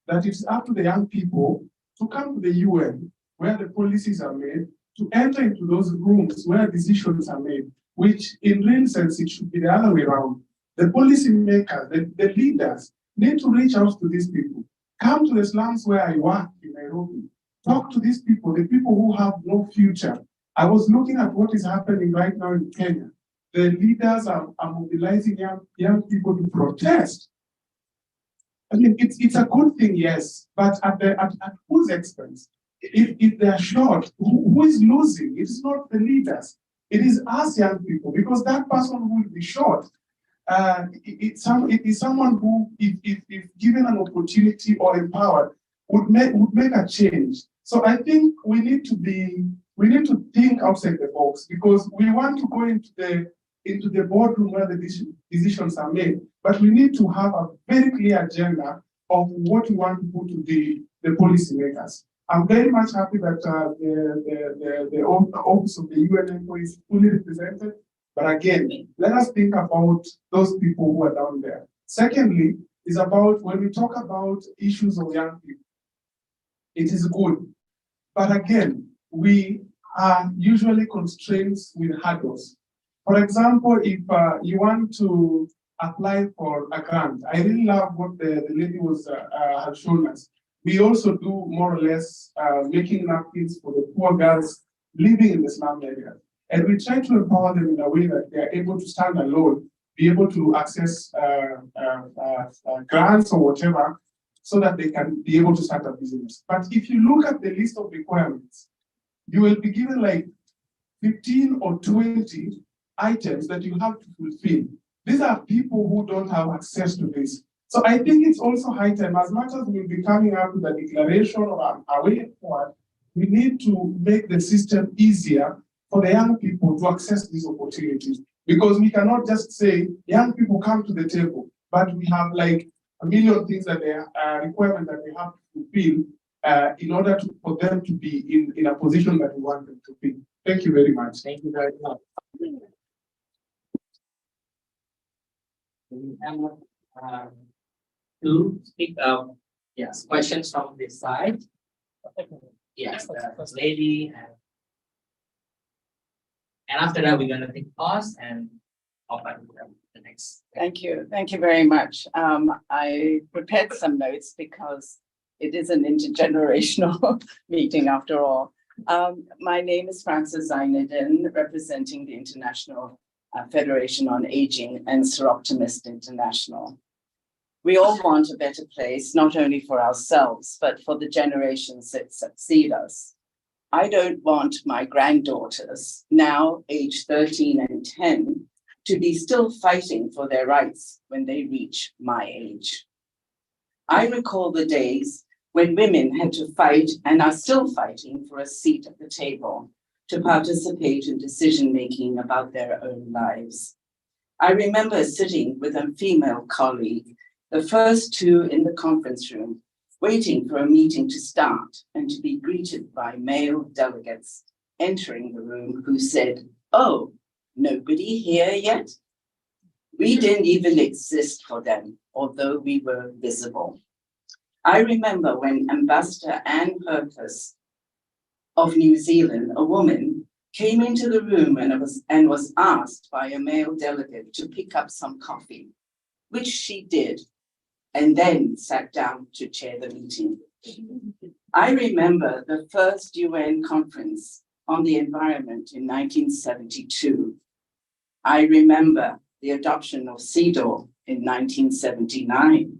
that it's up to the young people to come to the UN where the policies are made, to enter into those rooms where decisions are made, which in real sense, it should be the other way around. The policy makers, the leaders need to reach out to these people. Come to the slums where I work in Nairobi. Talk to these people, the people who have no future. I was looking at what is happening right now in Kenya. The leaders are mobilizing young people to protest. I mean, it's a good thing, yes, but at whose expense? If they're short, who is losing? It is not the leaders. It is us young people, because that person who will be short, it is someone who, if given an opportunity or empowered, would make a change. So I think we need to think outside the box, because we want to go into the boardroom where the decisions are made, but we need to have a very clear agenda of what we want to put to the policymakers. I'm very much happy that the office of the UN envoy is fully represented. But again, let us think about those people who are down there. Secondly, is about when we talk about issues of young people, it is good. But again, we are usually constrained with hurdles. For example, if you want to apply for a grant, I really love what the lady had shown us. We also do more or less making napkins for the poor girls living in the slum area. And we try to empower them in a way that they are able to stand alone, be able to access grants or whatever, so that they can be able to start a business. But if you look at the list of requirements, you will be given like 15 or 20 items that you have to fulfill. These are people who don't have access to this. So I think it's also high time, as much as we'll be coming up with a declaration or a way forward, we need to make the system easier for the young people to access these opportunities. Because we cannot just say, young people come to the table, but we have like a million things that they are requirements that they have to fulfill in order for them to be in a position that we want them to be. Thank you very much. Thank you very much. To speak of, yes, questions from this side. Yes, the first lady. And after that, we're going to take pause and open the next. Thank you. Thank you very much. I prepared some notes because it is an intergenerational meeting after all. My name is Frances Zainadin, representing the International Federation on Aging and Seroptimist International. We all want a better place, not only for ourselves, but for the generations that succeed us. I don't want my granddaughters, now aged 13 and 10, to be still fighting for their rights when they reach my age. I recall the days when women had to fight and are still fighting for a seat at the table to participate in decision-making about their own lives. I remember sitting with a female colleague, the first two in the conference room, waiting for a meeting to start and to be greeted by male delegates entering the room who said, "Oh, nobody here yet?" We didn't even exist for them, although we were visible. I remember when Ambassador Anne Purkis of New Zealand, a woman, came into the room and was asked by a male delegate to pick up some coffee, which she did, and then sat down to chair the meeting. I remember the first UN conference on the environment in 1972. I remember the adoption of CEDAW in 1979.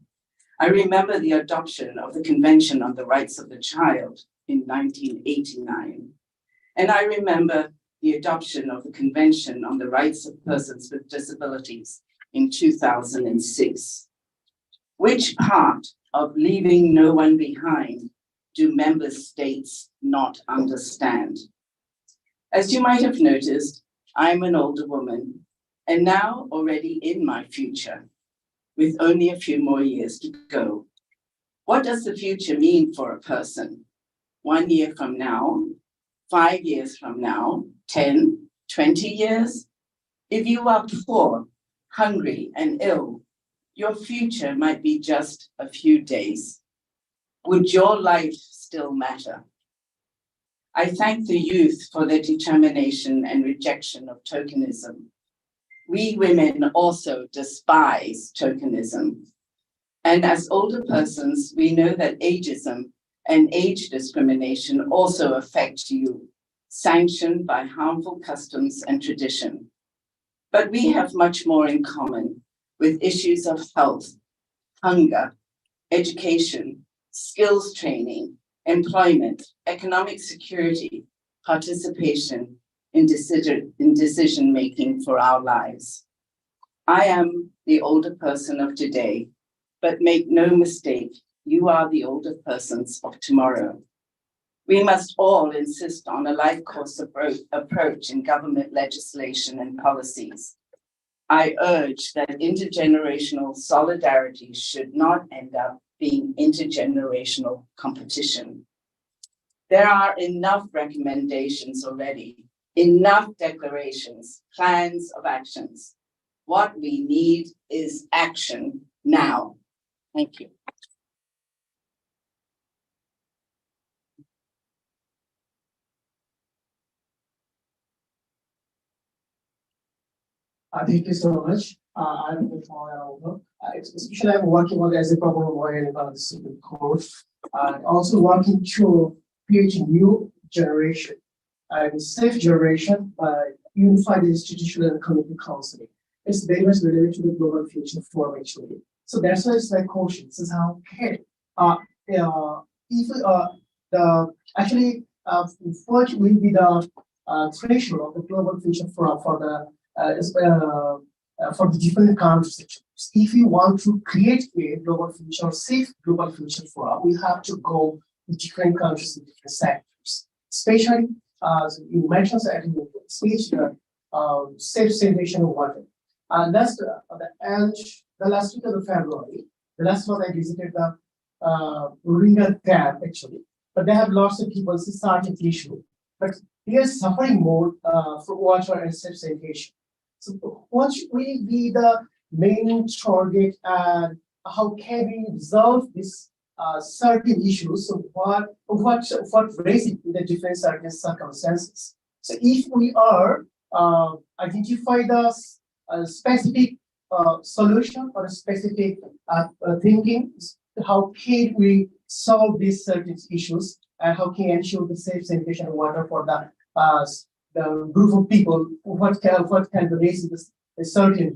I remember the adoption of the Convention on the Rights of the Child in 1989. And I remember the adoption of the Convention on the Rights of Persons with Disabilities in 2006. Which part of leaving no one behind do member states not understand? As you might have noticed, I'm an older woman, and now already in my future, with only a few more years to go. What does the future mean for a person? 1 year from now, 5 years from now, 10, 20 years? If you are poor, hungry, and ill, your future might be just a few days. Would your life still matter? I thank the youth for their determination and rejection of tokenism. We women also despise tokenism. And as older persons, we know that ageism and age discrimination also affect you, sanctioned by harmful customs and tradition. But we have much more in common with issues of health, hunger, education, skills training, employment, economic security, participation in decision-making for our lives. I am the older person of today, but make no mistake, you are the older persons of tomorrow. We must all insist on a life course approach in government legislation and policies. I urge that intergenerational solidarity should not end up being intergenerational competition. There are enough recommendations already, enough declarations, plans of actions. What we need is action now. Thank you. Thank you so much. I'm looking forward. Especially I'm working on as a problem lawyer in the Supreme Court, and also working to create a new generation, a safe generation by unified institutional and community counseling. It's very much related to the global future forum actually. So that's why it's like question. This is how can if the actually what will be the threshold of the global future forum for the different countries. If we want to create a global future, safe global future forum, we have to go to different countries in different sectors. Especially, you mentioned that in the speech, safe sanitation of water. The last week of February, the last month I visited the Rohingya camp actually, but they have lots of people starting the issue, but they are suffering more for water and safe sanitation. So what will be the main target and how can we resolve this certain issues? So what raising in the different certain circumstances? So if we are identify the specific solution or a specific thinking, how can we solve these certain issues and how can we ensure the safe sanitation of water for the group of people, what can the raise this certainly.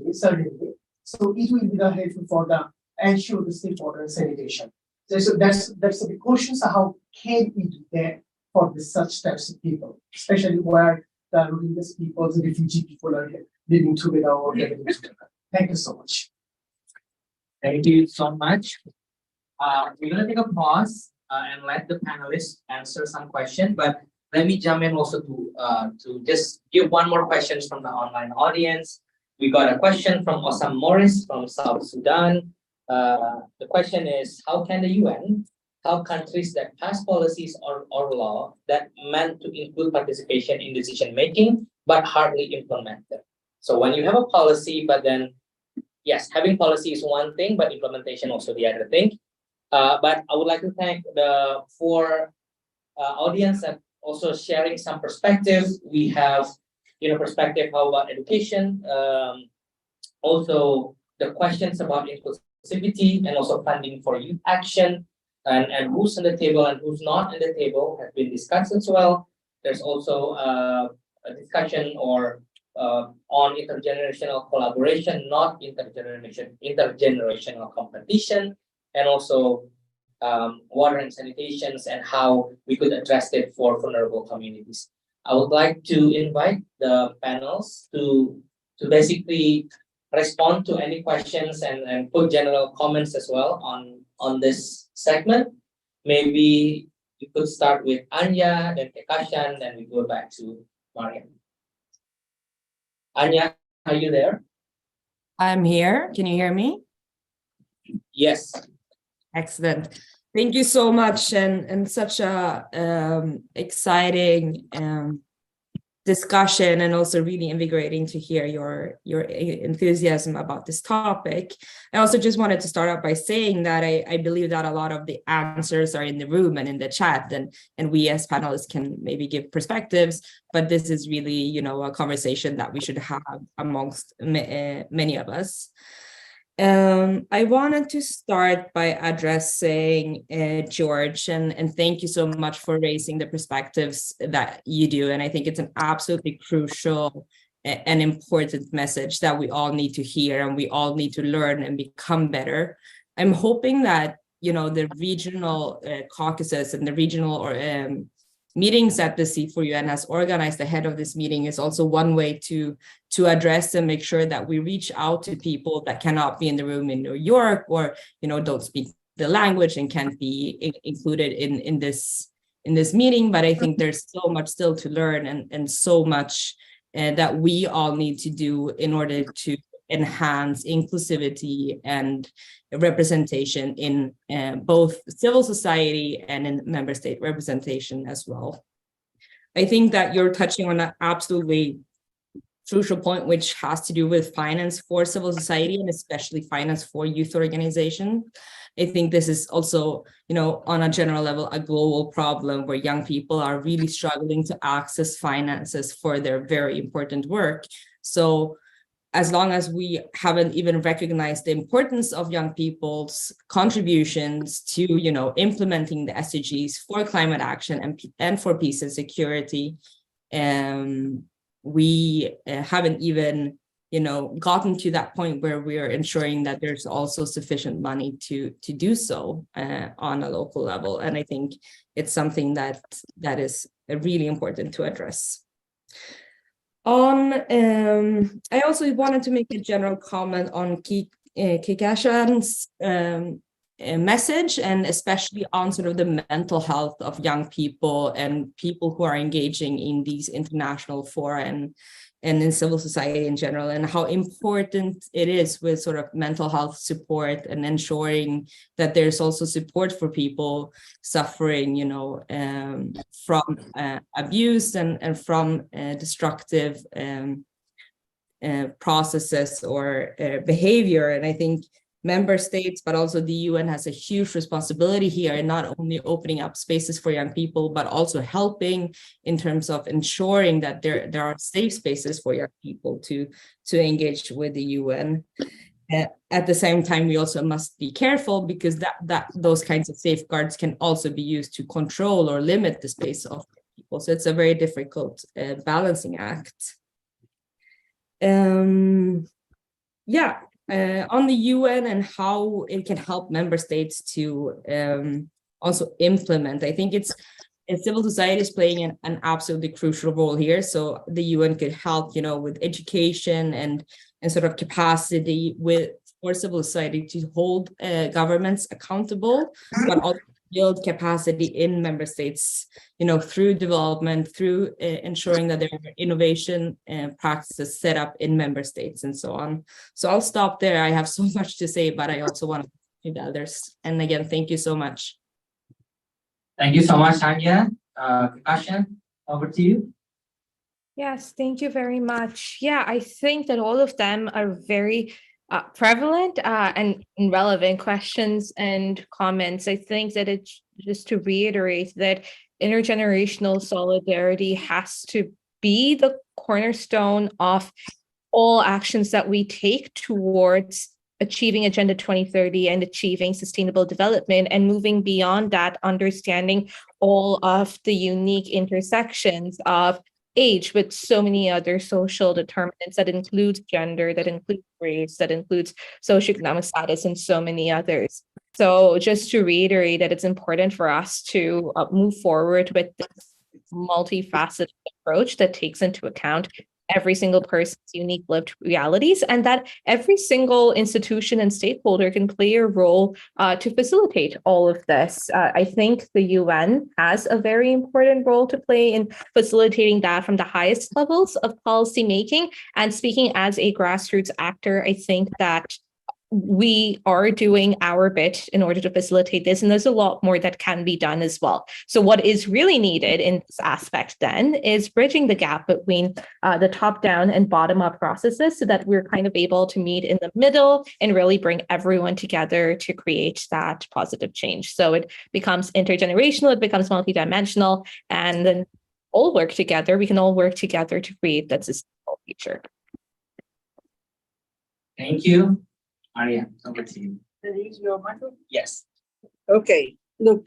So it will be the helpful for the ensure the safe water and sanitation. So that's the questions of how can we do that for such types of people, especially where the religious people, the refugee people are living together or living together. Thank you so much. Thank you so much. We're gonna take a pause and let the panelists answer some questions, but let me jump in also to just give one more question from the online audience. We got a question from Osam Morris from South Sudan. The question is, how can the UN how countries that pass policies or law that meant to include participation in decision-making, but hardly implement them. So when you have a policy, but then, yes, having policy is one thing, but implementation also the other thing. But I would like to thank the four audience and also sharing some perspective. We have, perspective how about education, also the questions about inclusivity and also funding for youth action, and who's on the table and who's not on the table has been discussed as well. There's also a discussion or on intergenerational collaboration, not intergenerational competition, and also water and sanitations and how we could address it for vulnerable communities. I would like to invite the panels to basically respond to any questions and put general comments as well on this segment. Maybe you could start with Anya, then Kekashan, then we go back to Mariam. Anya, are you there? I'm here. Can you hear me? Yes. Excellent. Thank you so much, and such a exciting discussion, and also really invigorating to hear your enthusiasm about this topic. I also just wanted to start out by saying that I believe that a lot of the answers are in the room and in the chat, and we as panelists can maybe give perspectives, but this is really, a conversation that we should have amongst many of us. I wanted to start by addressing George, and thank you so much for raising the perspectives that you do. And I think it's an absolutely crucial and important message that we all need to hear, and we all need to learn and become better. I'm hoping that, the regional caucuses and the regional meetings that the C4UN has organized ahead of this meeting is also one way to address and make sure that we reach out to people that cannot be in the room in New York, or don't speak the language and can't be included in this meeting. But I think there's so much still to learn, and so much that we all need to do in order to enhance inclusivity and representation in both civil society and in member state representation as well. I think that you're touching on an absolutely crucial point, which has to do with finance for civil society, and especially finance for youth organization. I think this is also, on a general level, a global problem where young people are really struggling to access finances for their very important work. So as long as we haven't even recognized the importance of young people's contributions to, implementing the SDGs for climate action and for peace and security, we haven't even, gotten to that point where we are ensuring that there's also sufficient money to do so on a local level. And I think it's something that is really important to address. I also wanted to make a general comment on Kekashan's message, and especially on sort of the mental health of young people and people who are engaging in these international fora and in civil society in general, and how important it is with sort of mental health support and ensuring that there's also support for people suffering, from abuse and from destructive processes or behavior. And I think member states, but also the UN, has a huge responsibility here in not only opening up spaces for young people, but also helping in terms of ensuring that there are safe spaces for young people to engage with the UN. At the same time, we also must be careful, because that those kinds of safeguards can also be used to control or limit the space of people. So it's a very difficult balancing act. On the UN and how it can help member states to also implement, I think civil society is playing an absolutely crucial role here. So the UN could help, with education and sort of capacity for civil society to hold governments accountable, but also build capacity in member states, through development, through ensuring that there are innovation practices set up in member states and so on. So I'll stop there. I have so much to say, but I also want to hear the others. And again, thank you so much. Thank you so much, Tanya. Prakash, over to you. Yes, thank you very much. Yeah, I think that all of them are very prevalent and relevant questions and comments. I think that it's just to reiterate that intergenerational solidarity has to be the cornerstone of all actions that we take towards achieving Agenda 2030 and achieving sustainable development, and moving beyond that, understanding all of the unique intersections of age with so many other social determinants that includes gender, that includes race, that includes socioeconomic status, and so many others. So just to reiterate that it's important for us to move forward with this multifaceted approach that takes into account every single person's unique lived realities, and that every single institution and stakeholder can play a role to facilitate all of this. I think the UN has a very important role to play in facilitating that from the highest levels of policymaking. And speaking as a grassroots actor, I think that we are doing our bit in order to facilitate this, and there's a lot more that can be done as well. So what is really needed in this aspect then is bridging the gap between the top-down and bottom-up processes, so that we're kind of able to meet in the middle and really bring everyone together to create that positive change. So it becomes intergenerational, it becomes multidimensional, and then all work together. We can all work together to create that sustainable future. Thank you. Arya, over to you. Yes. Okay. Look,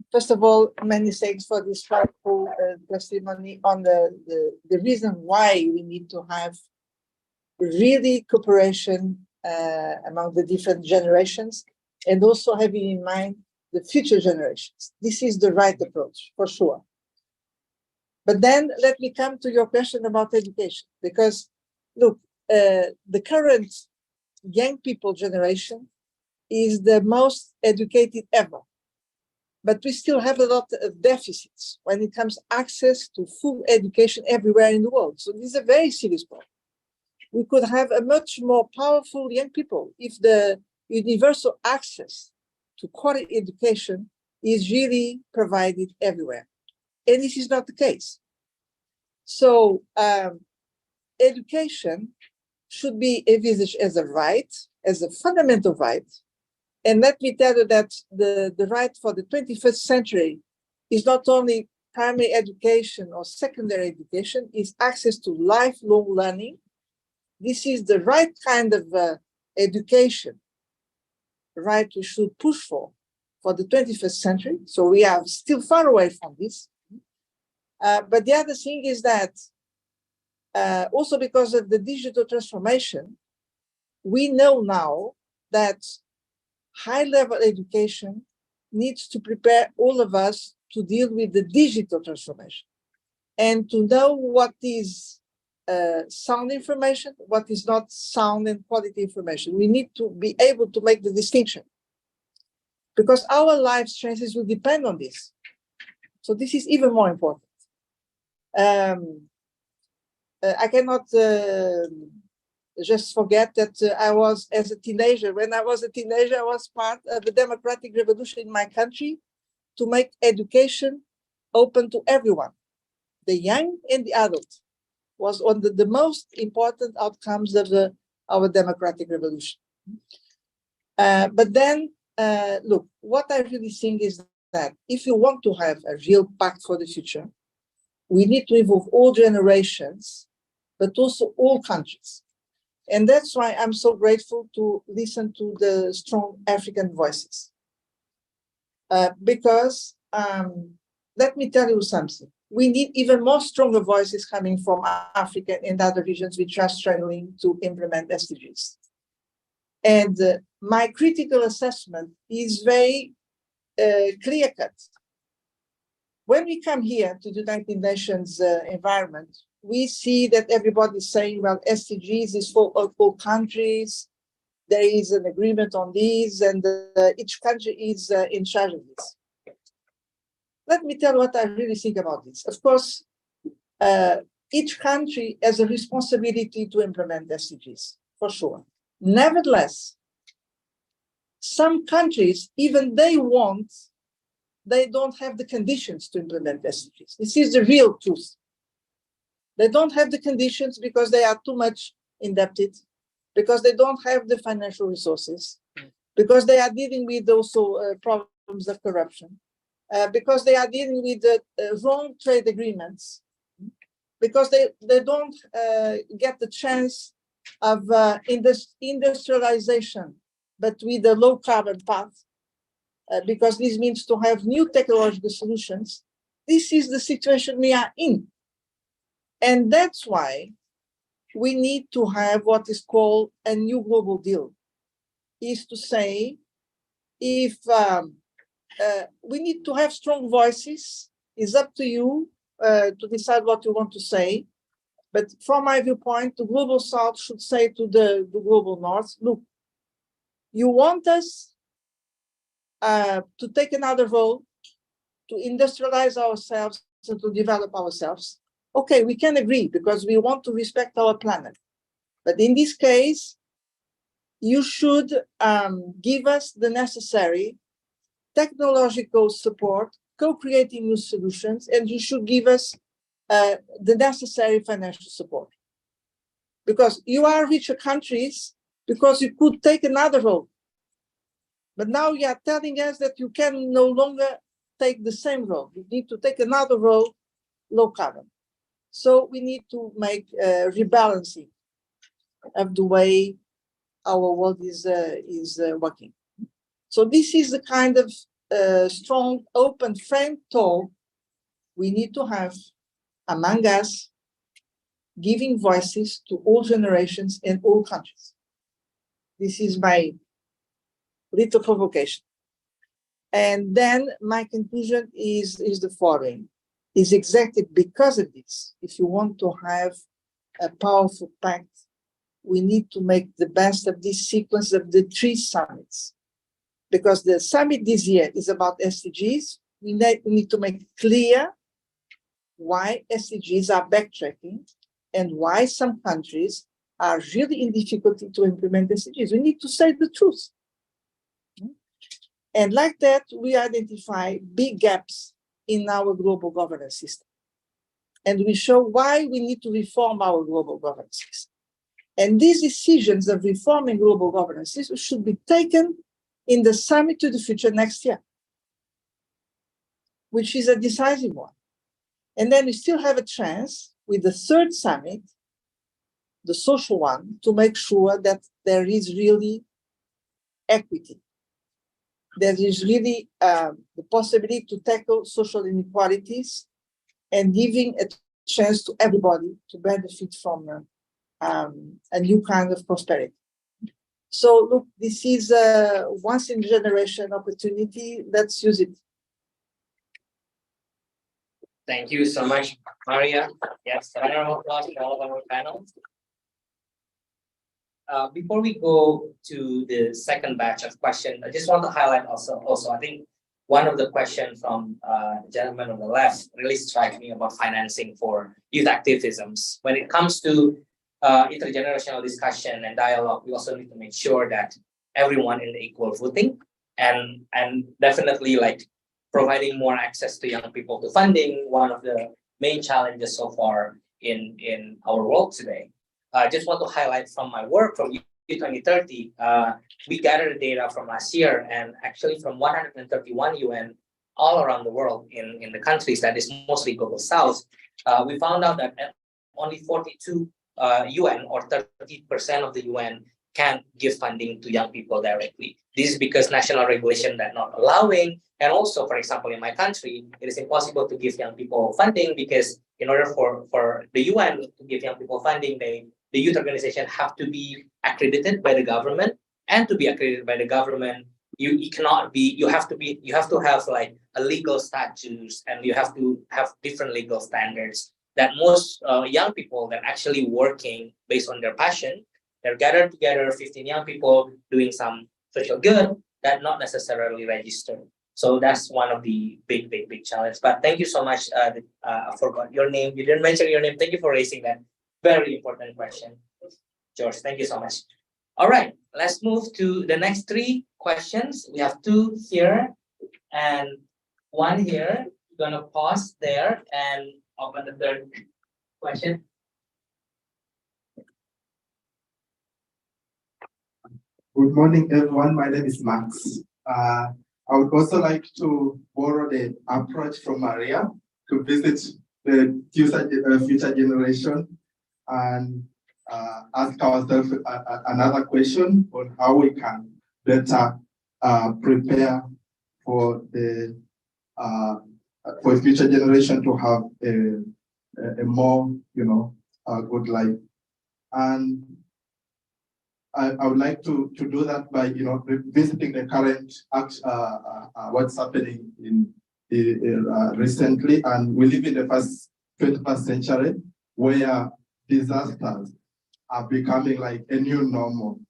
first of all, many thanks for this powerful testimony on the reason why we need to have really cooperation among the different generations, and also having in mind the future generations. This is the right approach, for sure. But then let me come to your question about education, because look, the current young people generation is the most educated ever, but we still have a lot of deficits when it comes to access to full education everywhere in the world. So this is a very serious problem. We could have a much more powerful young people if the universal access to quality education is really provided everywhere. And this is not the case. So education should be envisaged as a right, as a fundamental right. And let me tell you that the right for the 21st century is not only primary education or secondary education, it's access to lifelong learning. This is the right kind of education, right, we should push for the 21st century. So we are still far away from this. But the other thing is that also because of the digital transformation, we know now that high-level education needs to prepare all of us to deal with the digital transformation and to know what is sound information, what is not sound and quality information. We need to be able to make the distinction, because our life's chances will depend on this. So this is even more important. I cannot just forget that I was, as a teenager, when I was a teenager, I was part of the democratic revolution in my country to make education open to everyone. The young and the adult was one of the most important outcomes of our democratic revolution. But then, look, what I really think is that if you want to have a real pact for the future, we need to involve all generations, but also all countries. And that's why I'm so grateful to listen to the strong African voices. Because let me tell you something. We need even more stronger voices coming from Africa and other regions which are struggling to implement SDGs. And my critical assessment is very clear-cut. When we come here to the United Nations environment, we see that everybody's saying, well, SDGs is for all countries. There is an agreement on these, and each country is in charge of this. Let me tell you what I really think about this. Of course, each country has a responsibility to implement SDGs, for sure. Nevertheless, some countries, even they want they don't have the conditions to implement SDGs. This is the real truth. They don't have the conditions because they are too much indebted, because they don't have the financial resources, because they are dealing with also problems of corruption, because they are dealing with wrong trade agreements, because they don't get the chance of industrialization, but with a low carbon path, because this means to have new technological solutions. This is the situation we are in. And that's why we need to have what is called a new global deal, is to say, if we need to have strong voices, it's up to you to decide what you want to say. But from my viewpoint, the global south should say to the global north, look, you want us to take another role, to industrialize ourselves and to develop ourselves. Okay, we can agree because we want to respect our planet. But in this case, you should give us the necessary technological support, co-creating new solutions, and you should give us the necessary financial support. Because you are richer countries, because you could take another role. But now you are telling us that you can no longer take the same role. You need to take another role, low carbon. So we need to make rebalancing of the way our world is working. So this is the kind of strong, open frame talk we need to have among us, giving voices to all generations in all countries. This is my little provocation. And then my conclusion is the following, is exactly because of this, if you want to have a powerful pact, we need to make the best of this sequence of the 3 summits. Because the summit this year is about SDGs, we need to make clear why SDGs are backtracking and why some countries are really in difficulty to implement SDGs. We need to say the truth. And like that, we identify big gaps in our global governance system. And we show why we need to reform our global governance system. And these decisions of reforming global governance system should be taken in the Summit to the Future next year, which is a decisive one. And then we still have a chance with the 3rd summit, the social one, to make sure that there is really equity. There is really the possibility to tackle social inequalities and giving a chance to everybody to benefit from a new kind of prosperity. So look, this is a once in a generation opportunity. Let's use it. Thank you so much, Maria. Yes, a round of applause for all of our panel. Before we go to the second batch of questions, I just want to highlight also, I think one of the questions from the gentleman on the left really struck me about financing for youth activisms. When it comes to intergenerational discussion and dialogue, we also need to make sure that everyone in the equal footing and definitely like providing more access to young people to funding, one of the main challenges so far in our world today. I just want to highlight from my work from U 2030, we gathered the data from last year and actually from 131 UN all around the world in the countries that is mostly global south, we found out that only 42 UN or 30% of the UN can't give funding to young people directly. This is because national regulation that not allowing, and also, for example, in my country, it is impossible to give young people funding because in order for the UN to give young people funding, the youth organization have to be accredited by the government, and to be accredited by the government, you cannot be, you have to have like a legal status, and you have to have different legal standards that most young people that actually working based on their passion, they're gathered together, 15 young people doing some social good that not necessarily registered. So that's one of the big challenges. But thank you so much. I forgot your name. You didn't mention your name. Thank you for raising that very important question, George. Thank you so much. All right, let's move to the next 3 questions. We have 2 here, and one here. Gonna pause there and open the third question. Good morning, everyone. My name is Max. I would also like to borrow the approach from Maria to visit the future generation and ask ourselves another question on how we can better prepare for the for future generation to have a more, good life. And I would like to do that by, visiting the current what's happening in recently, and we live in the 21st century where disasters are becoming like a new normal.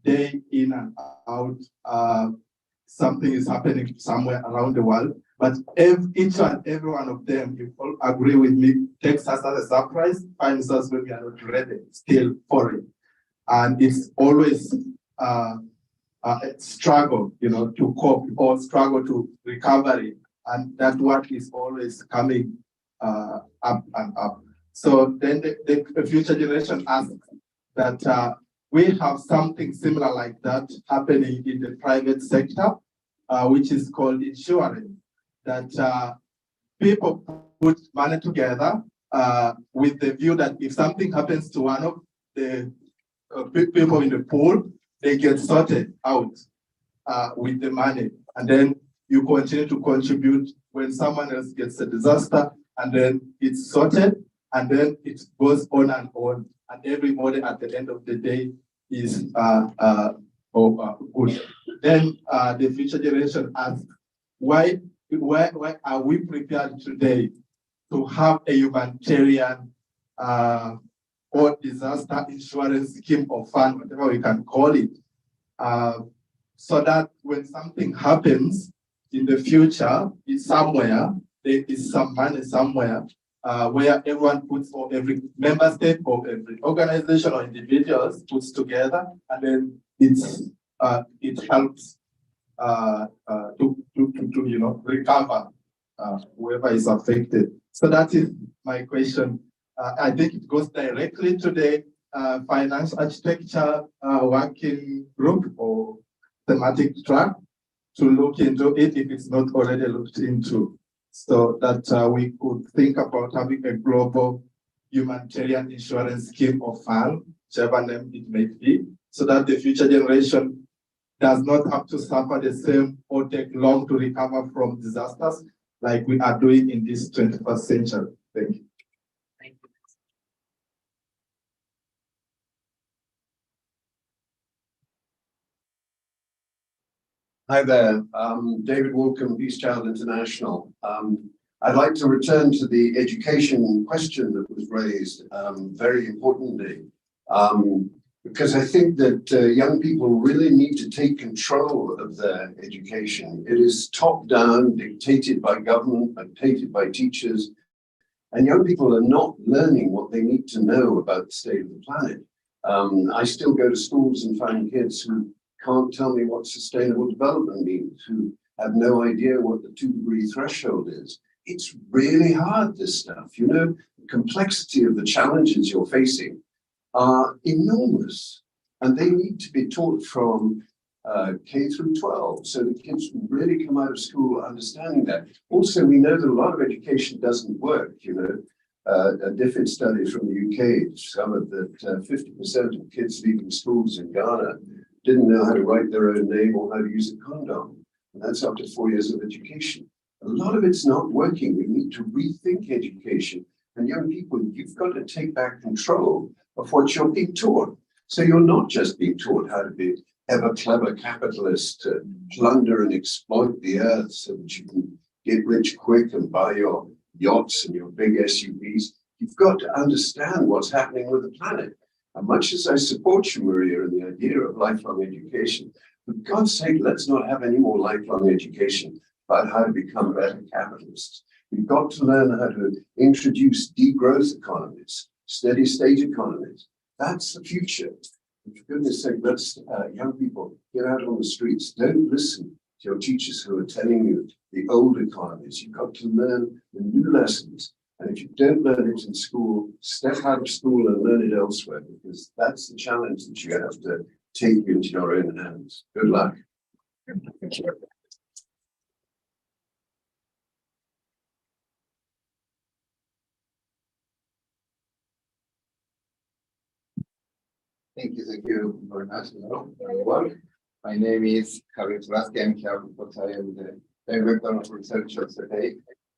Day in and out, something is happening somewhere around the world. But each and every one of them, you all agree with me, takes us as a surprise, finds us when we are not ready, still for it. And it's always a struggle, to cope or struggle to recovery. And that what is always coming up and up. So then the future generation asks that we have something similar like that happening in the private sector, which is called insurance, that people put money together with the view that if something happens to one of the people in the pool, they get sorted out with the money. And then you continue to contribute when someone else gets a disaster, and then it's sorted, and then it goes on. And everybody at the end of the day is good. Then the future generation asks, why are we prepared today to have a humanitarian or disaster insurance scheme or fund, whatever we can call it, so that when something happens in the future, there is some money somewhere where everyone puts, or every member state or every organization or individuals puts together, and then it helps to recover whoever is affected. So that is my question. I think it goes directly to the finance architecture working group or thematic track to look into it if it's not already looked into, so that we could think about having a global humanitarian insurance scheme or fund, whichever name it may be, so that the future generation does not have to suffer the same or take long to recover from disasters like we are doing in this 21st century. Thank you. Hi there, David Walcombe, Peace Child International. I'd like to return to the education question that was raised very importantly, because I think that young people really need to take control of their education. It is top down, dictated by government, dictated by teachers, and young people are not learning what they need to know about the state of the planet. I still go to schools and find kids who can't tell me what sustainable development means, who have no idea what the 2-degree threshold is. It's really hard, this stuff, the complexity of the challenges you're facing are enormous, and they need to be taught from K through 12, so the kids really come out of school understanding that. Also, we know that a lot of education doesn't work, A DFID study from the UK discovered that 50% of kids leaving schools in Ghana didn't know how to write their own name or how to use a condom. And that's after 4 years of education. A lot of it's not working. We need to rethink education. And young people, you've got to take back control of what you're being taught. So you're not just being taught how to be ever clever capitalists to plunder and exploit the earth so that you can get rich quick and buy your yachts and your big SUVs. You've got to understand what's happening with the planet. And much as I support you, Maria, in the idea of lifelong education, for God's sake, let's not have any more lifelong education about how to become better capitalists. We've got to learn how to introduce degrowth economies, steady state economies. That's the future. And for goodness sake, let's young people get out on the streets. Don't listen to your teachers who are telling you the old economies. You've got to learn the new lessons. And if you don't learn it in school, step out of school and learn it elsewhere, because that's the challenge that you have to take into your own hands. Good luck. Thank you very much. Hello, everyone. My name is Javier Vázquez. I'm here because I am the director of research of today.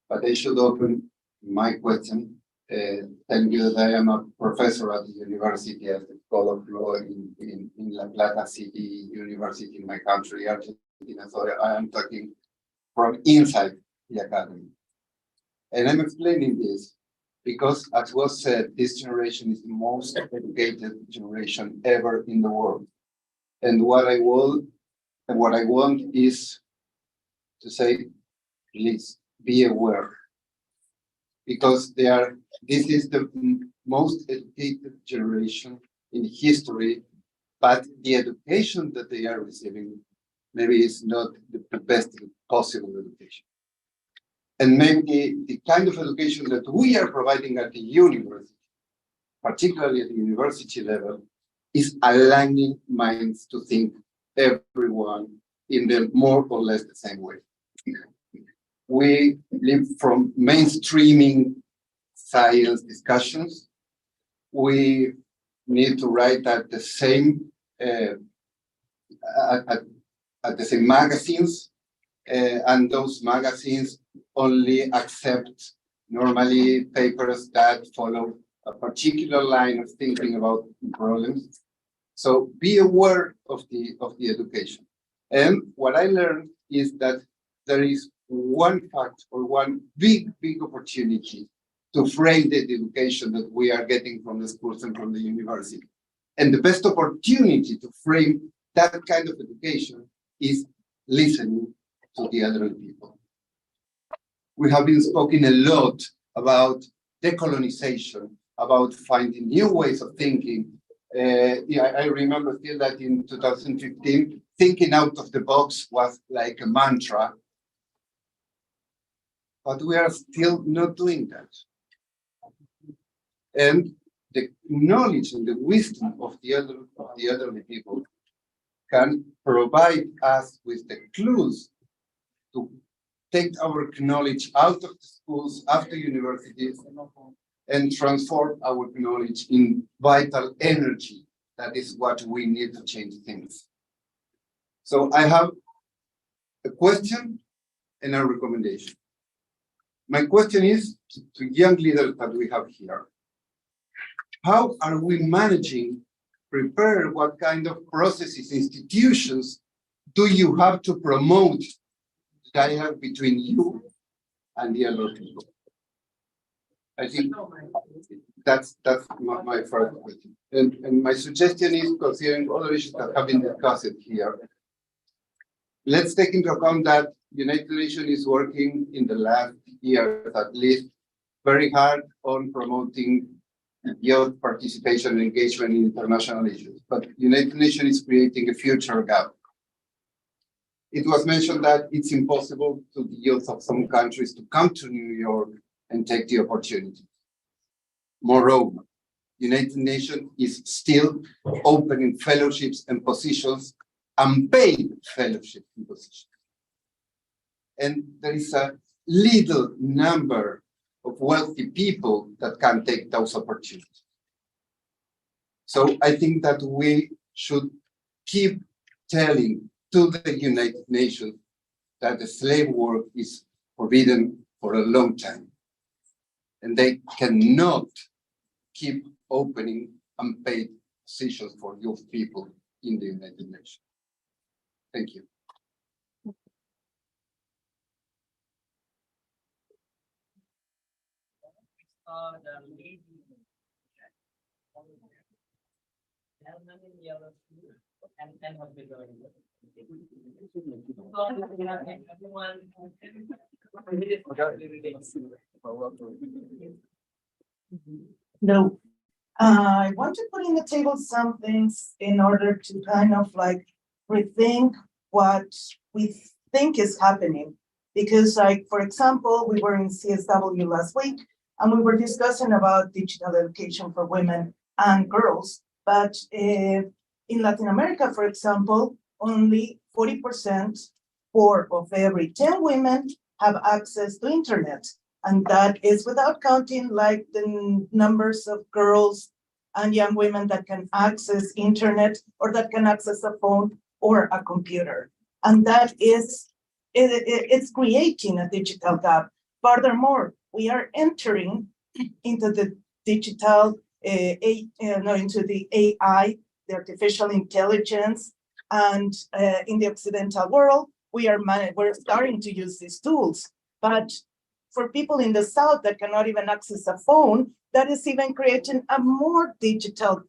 But I should open my question. Tell you that I am a professor at the University of the School of Law in La Plata City University in my country, Argentina. So I am talking from inside the academy. And I'm explaining this because, as was said, this generation is the most educated generation ever in the world. And what I want is to say, please be aware, because this is the most educated generation in history, but the education that they are receiving maybe is not the best possible education. And maybe the kind of education that we are providing at the university, particularly at the university level, is aligning minds to think everyone in the more or less the same way. We live from mainstreaming science discussions. We need to write at the same magazines, and those magazines only accept normally papers that follow a particular line of thinking about problems. So be aware of the education. And what I learned is that there is one fact or one big opportunity to frame the education that we are getting from the schools and from the university. And the best opportunity to frame that kind of education is listening to the other people. We have been speaking a lot about decolonization, about finding new ways of thinking. I remember still that in 2015, thinking out of the box was like a mantra, but we are still not doing that. And the knowledge and the wisdom of the elderly people can provide us with the clues to take our knowledge out of the schools, after universities, and transform our knowledge in vital energy. That is what we need to change things. So I have a question and a recommendation. My question is to young leaders that we have here. How are we managing, prepare what kind of processes, institutions do you have to promote dialogue between you and the other people? I think that's my first question. And my suggestion is, considering other issues that have been discussed here, let's take into account that the United Nations is working in the last years at least very hard on promoting youth participation and engagement in international issues. But the United Nations is creating a future gap. It was mentioned that it's impossible to the youth of some countries to come to New York and take the opportunity. Moreover, United Nations is still opening fellowships and positions, unpaid fellowships and positions. And there is a little number of wealthy people that can take those opportunities. So I think that we should keep telling to the United Nations that the slave work is forbidden for a long time. And they cannot keep opening unpaid positions for youth people in the United Nations. Thank you. The lady in yellow and what we're going No, I want to put in the table some things in order to kind of like rethink what we think is happening. Because like, for example, we were in CSW last week and we were discussing about digital education for women and girls. But in Latin America, for example, only 40% of every 10 women have access to internet. And that is without counting like the numbers of girls and young women that can access internet or that can access a phone or a computer. And that is, it's creating a digital gap. Furthermore, we are entering into the digital, into the AI, the artificial intelligence, and in the Occidental world, we're starting to use these tools. But for people in the South that cannot even access a phone, that is even creating a more digital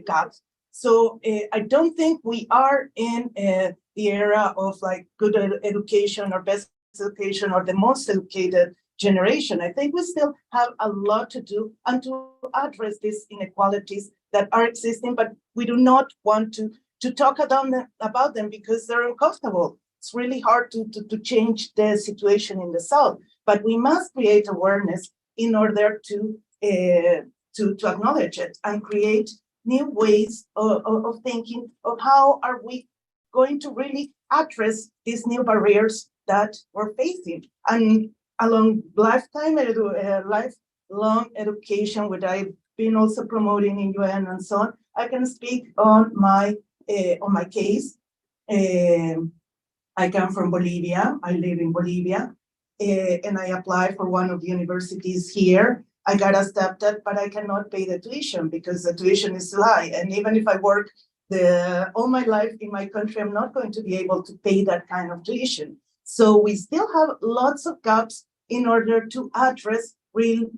gap. So I don't think we are in the era of like good education or best education or the most educated generation. I think we still have a lot to do and to address these inequalities that are existing, but we do not want to talk about them because they're uncomfortable. It's really hard to change the situation in the South, but we must create awareness in order to acknowledge it and create new ways of thinking of how are we going to really address these new barriers that we're facing. And along lifelong education, which I've been also promoting in UN and so on, I can speak on my case. I come from Bolivia. I live in Bolivia, and I applied for one of the universities here. I got accepted, but I cannot pay the tuition because the tuition is too high. And even if I work all my life in my country, I'm not going to be able to pay that kind of tuition. So we still have lots of gaps in order to address real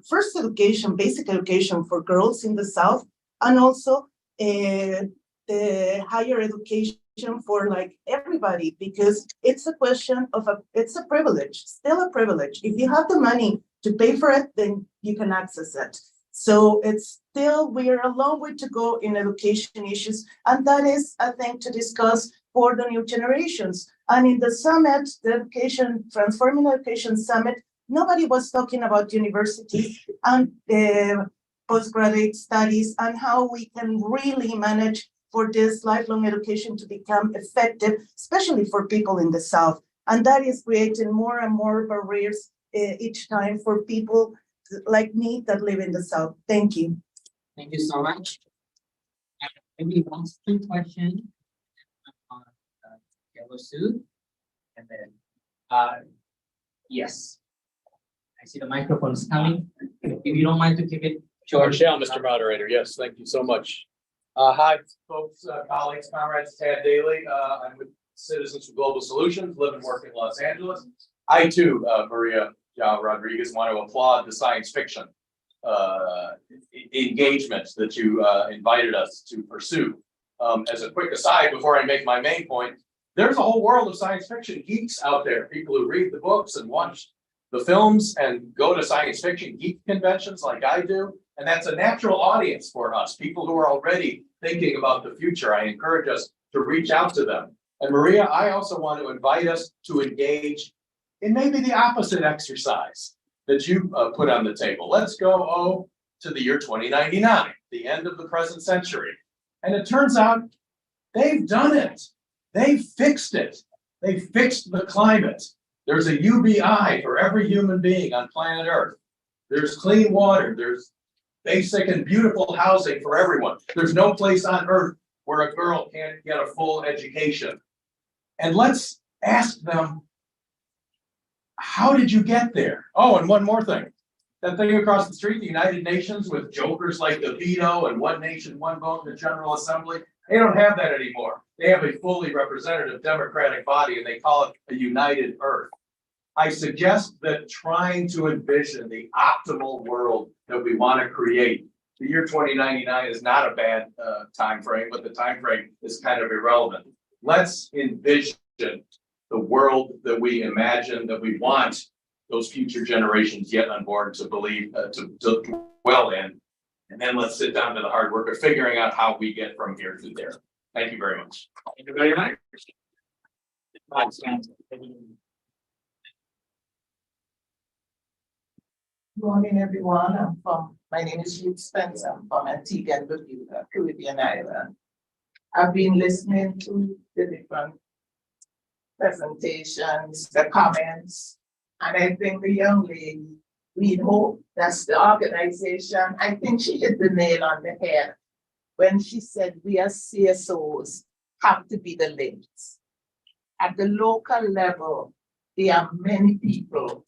first education, basic education for girls in the South, and also the higher education for like everybody, because it's a question of it's a privilege, still a privilege. If you have the money to pay for it, then you can access it. So it's still, we're a long way to go in education issues. And that is a thing to discuss for the new generations. And in the summit, the Transforming Education Summit, nobody was talking about universities and postgraduate studies and how we can really manage for this lifelong education to become effective, especially for people in the South. And that is creating more and more barriers each time for people like me that live in the South. Thank you. Thank you so much. Maybe last two questions on yellow suit, and then yes, I see the microphone is coming. If you don't mind to keep it short. Michelle, Mr. Moderator. Yes, thank you so much. Hi, folks, colleagues, comrades. Tad Daly. I'm with Citizens for Global Solutions. Live and work in Los Angeles. I too, Maria Rodriguez, want to applaud the science fiction engagement that you invited us to pursue. As a quick aside, before I make my main point, there's a whole world of science fiction geeks out there, people who read the books and watch the films and go to science fiction geek conventions like I do. And that's a natural audience for us, people who are already thinking about the future. I encourage us to reach out to them. And Maria, I also want to invite us to engage in maybe the opposite exercise that you put on the table. Let's go to the year 2099, the end of the present century. And it turns out they've done it. They've fixed it. They fixed the climate. There's a UBI for every human being on planet Earth. There's clean water. There's basic and beautiful housing for everyone. There's no place on Earth where a girl can't get a full education. And let's ask them, how did you get there? Oh, and one more thing. That thing across the street, the United Nations with jokers like the veto and one nation, one vote in the General Assembly, they don't have that anymore. They have a fully representative democratic body and they call it a united Earth. I suggest that trying to envision the optimal world that we want to create, the year 2099 is not a bad time frame, but the time frame is kind of irrelevant. Let's envision the world that we imagine, that we want those future generations yet unborn to believe, to dwell in. And then let's sit down to the hard work of figuring out how we get from here to there. Thank you very much. Thank you very much. Good morning, everyone. My name is Ruth Spencer. I'm from Antigua and Barbuda, Caribbean island. I've been listening to the different presentations, the comments, and I think the young lady, we hope that's the organization. I think she hit the nail on the head when she said we as CSOs have to be the links. At the local level, there are many people.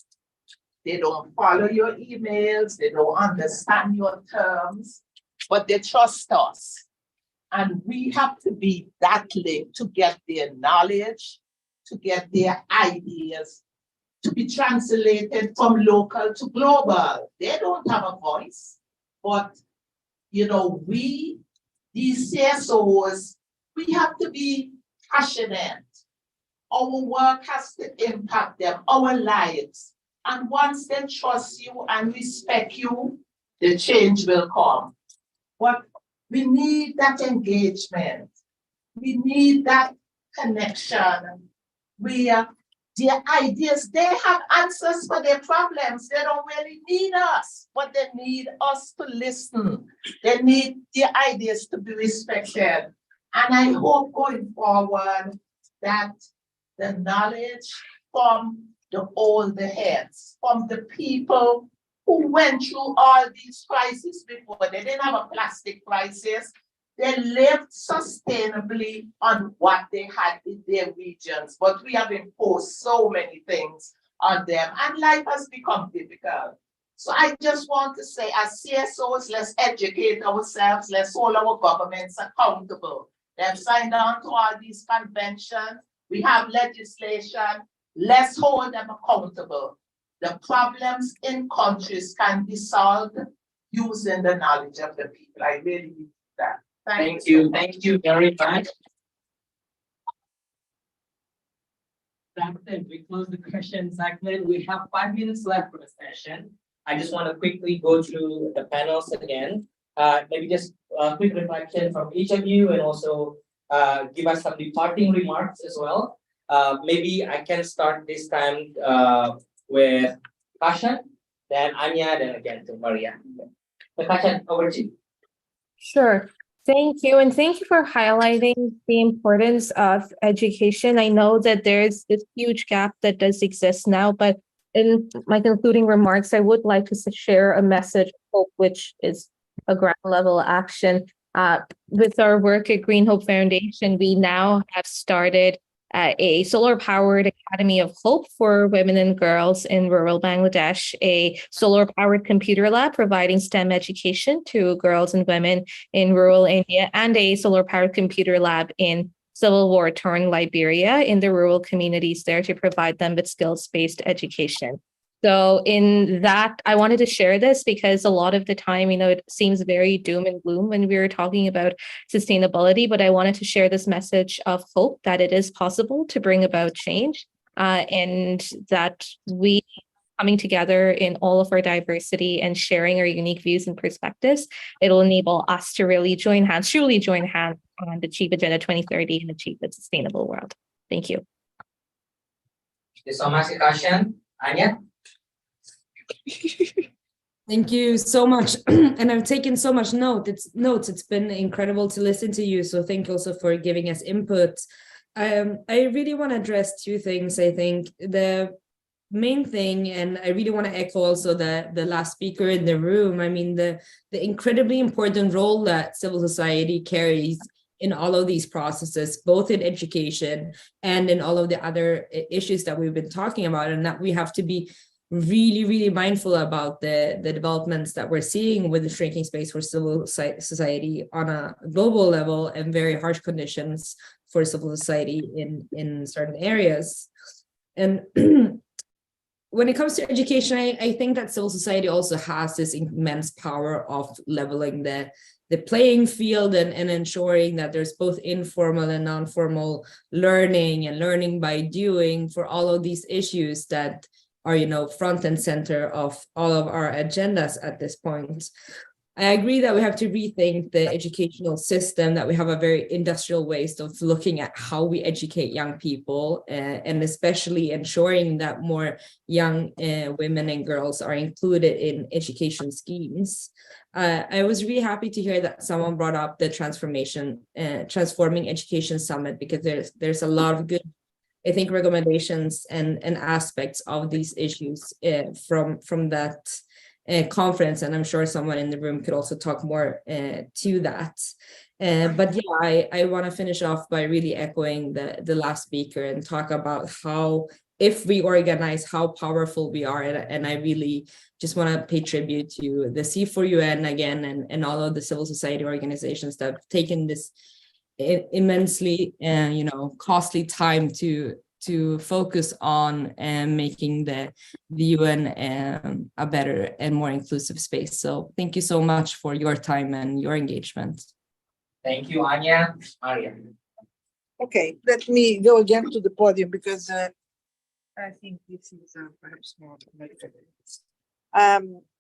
They don't follow your emails, they don't understand your terms, but they trust us. And we have to be that link to get their knowledge, to get their ideas, to be translated from local to global. They don't have a voice, but we, these CSOs, we have to be passionate. Our work has to impact them, our lives. And once they trust you and respect you, the change will come. But we need that engagement. We need that connection where their ideas, they have answers for their problems. They don't really need us, but they need us to listen. They need their ideas to be respected. And I hope going forward that the knowledge from the older heads, from the people who went through all these crises before. They didn't have a plastic crisis. They lived sustainably on what they had in their regions, but we have imposed so many things on them, and life has become difficult. So I just want to say, as CSOs, let's educate ourselves, let's hold our governments accountable. They've signed on to all these conventions. We have legislation. Let's hold them accountable. The problems in countries can be solved using the knowledge of the people. I really believe that. Thank you. Thank you very much. That's it. We close the question segment. We have 5 minutes left for the session. I just want to quickly go through the panels again. Maybe just a quick reflection from each of you, and also give us some departing remarks as well. Maybe I can start this time with Kashan, then Anya, then again to Maria. So Kashan, over to you. Sure. Thank you. And thank you for highlighting the importance of education. I know that there's this huge gap that does exist now, but in my concluding remarks, I would like to share a message of hope, which is a ground level action. With our work at Green Hope Foundation, we now have started a solar-powered Academy of Hope for women and girls in rural Bangladesh, a solar-powered computer lab providing STEM education to girls and women in rural India, and a solar-powered computer lab in civil war-torn Liberia in the rural communities there to provide them with skills-based education. So in that, I wanted to share this because a lot of the time, it seems very doom and gloom when we're talking about sustainability, but I wanted to share this message of hope that it is possible to bring about change, and that we coming together in all of our diversity and sharing our unique views and perspectives, it'll enable us to really truly join hands on achieve Agenda 2030 and achieve a sustainable world. Thank you. Thank you so much, Kashan. Anya? Thank you so much. And I've taken so much notes. It's been incredible to listen to you. So thank you also for giving us input. I really want to address 2 things. I think the main thing, and I really want to echo also the last speaker in the room. I mean, the incredibly important role that civil society carries in all of these processes, both in education and in all of the other issues that we've been talking about, and that we have to be really, really mindful about the developments that we're seeing with the shrinking space for civil society on a global level, and very harsh conditions for civil society in certain areas. And when it comes to education, I think that civil society also has this immense power of leveling the playing field and ensuring that there's both informal and non-formal learning and learning by doing for all of these issues that are, front and center of all of our agendas at this point. I agree that we have to rethink the educational system, that we have a very industrial ways of looking at how we educate young people, and especially ensuring that more young women and girls are included in education schemes. I was really happy to hear that someone brought up the Transforming Education Summit, because there's a lot of good, I think, recommendations and aspects of these issues from that conference, and I'm sure someone in the room could also talk more to that. But yeah, I want to finish off by really echoing the last speaker and talk about how, if we organize, how powerful we are. And I really just want to pay tribute to the C4UN again, and all of the civil society organizations that have taken this immensely costly time to focus on making the UN a better and more inclusive space. So thank you so much for your time and your engagement. Thank you, Anya. Maria. Okay, let me go again to the podium, because I think this is perhaps more.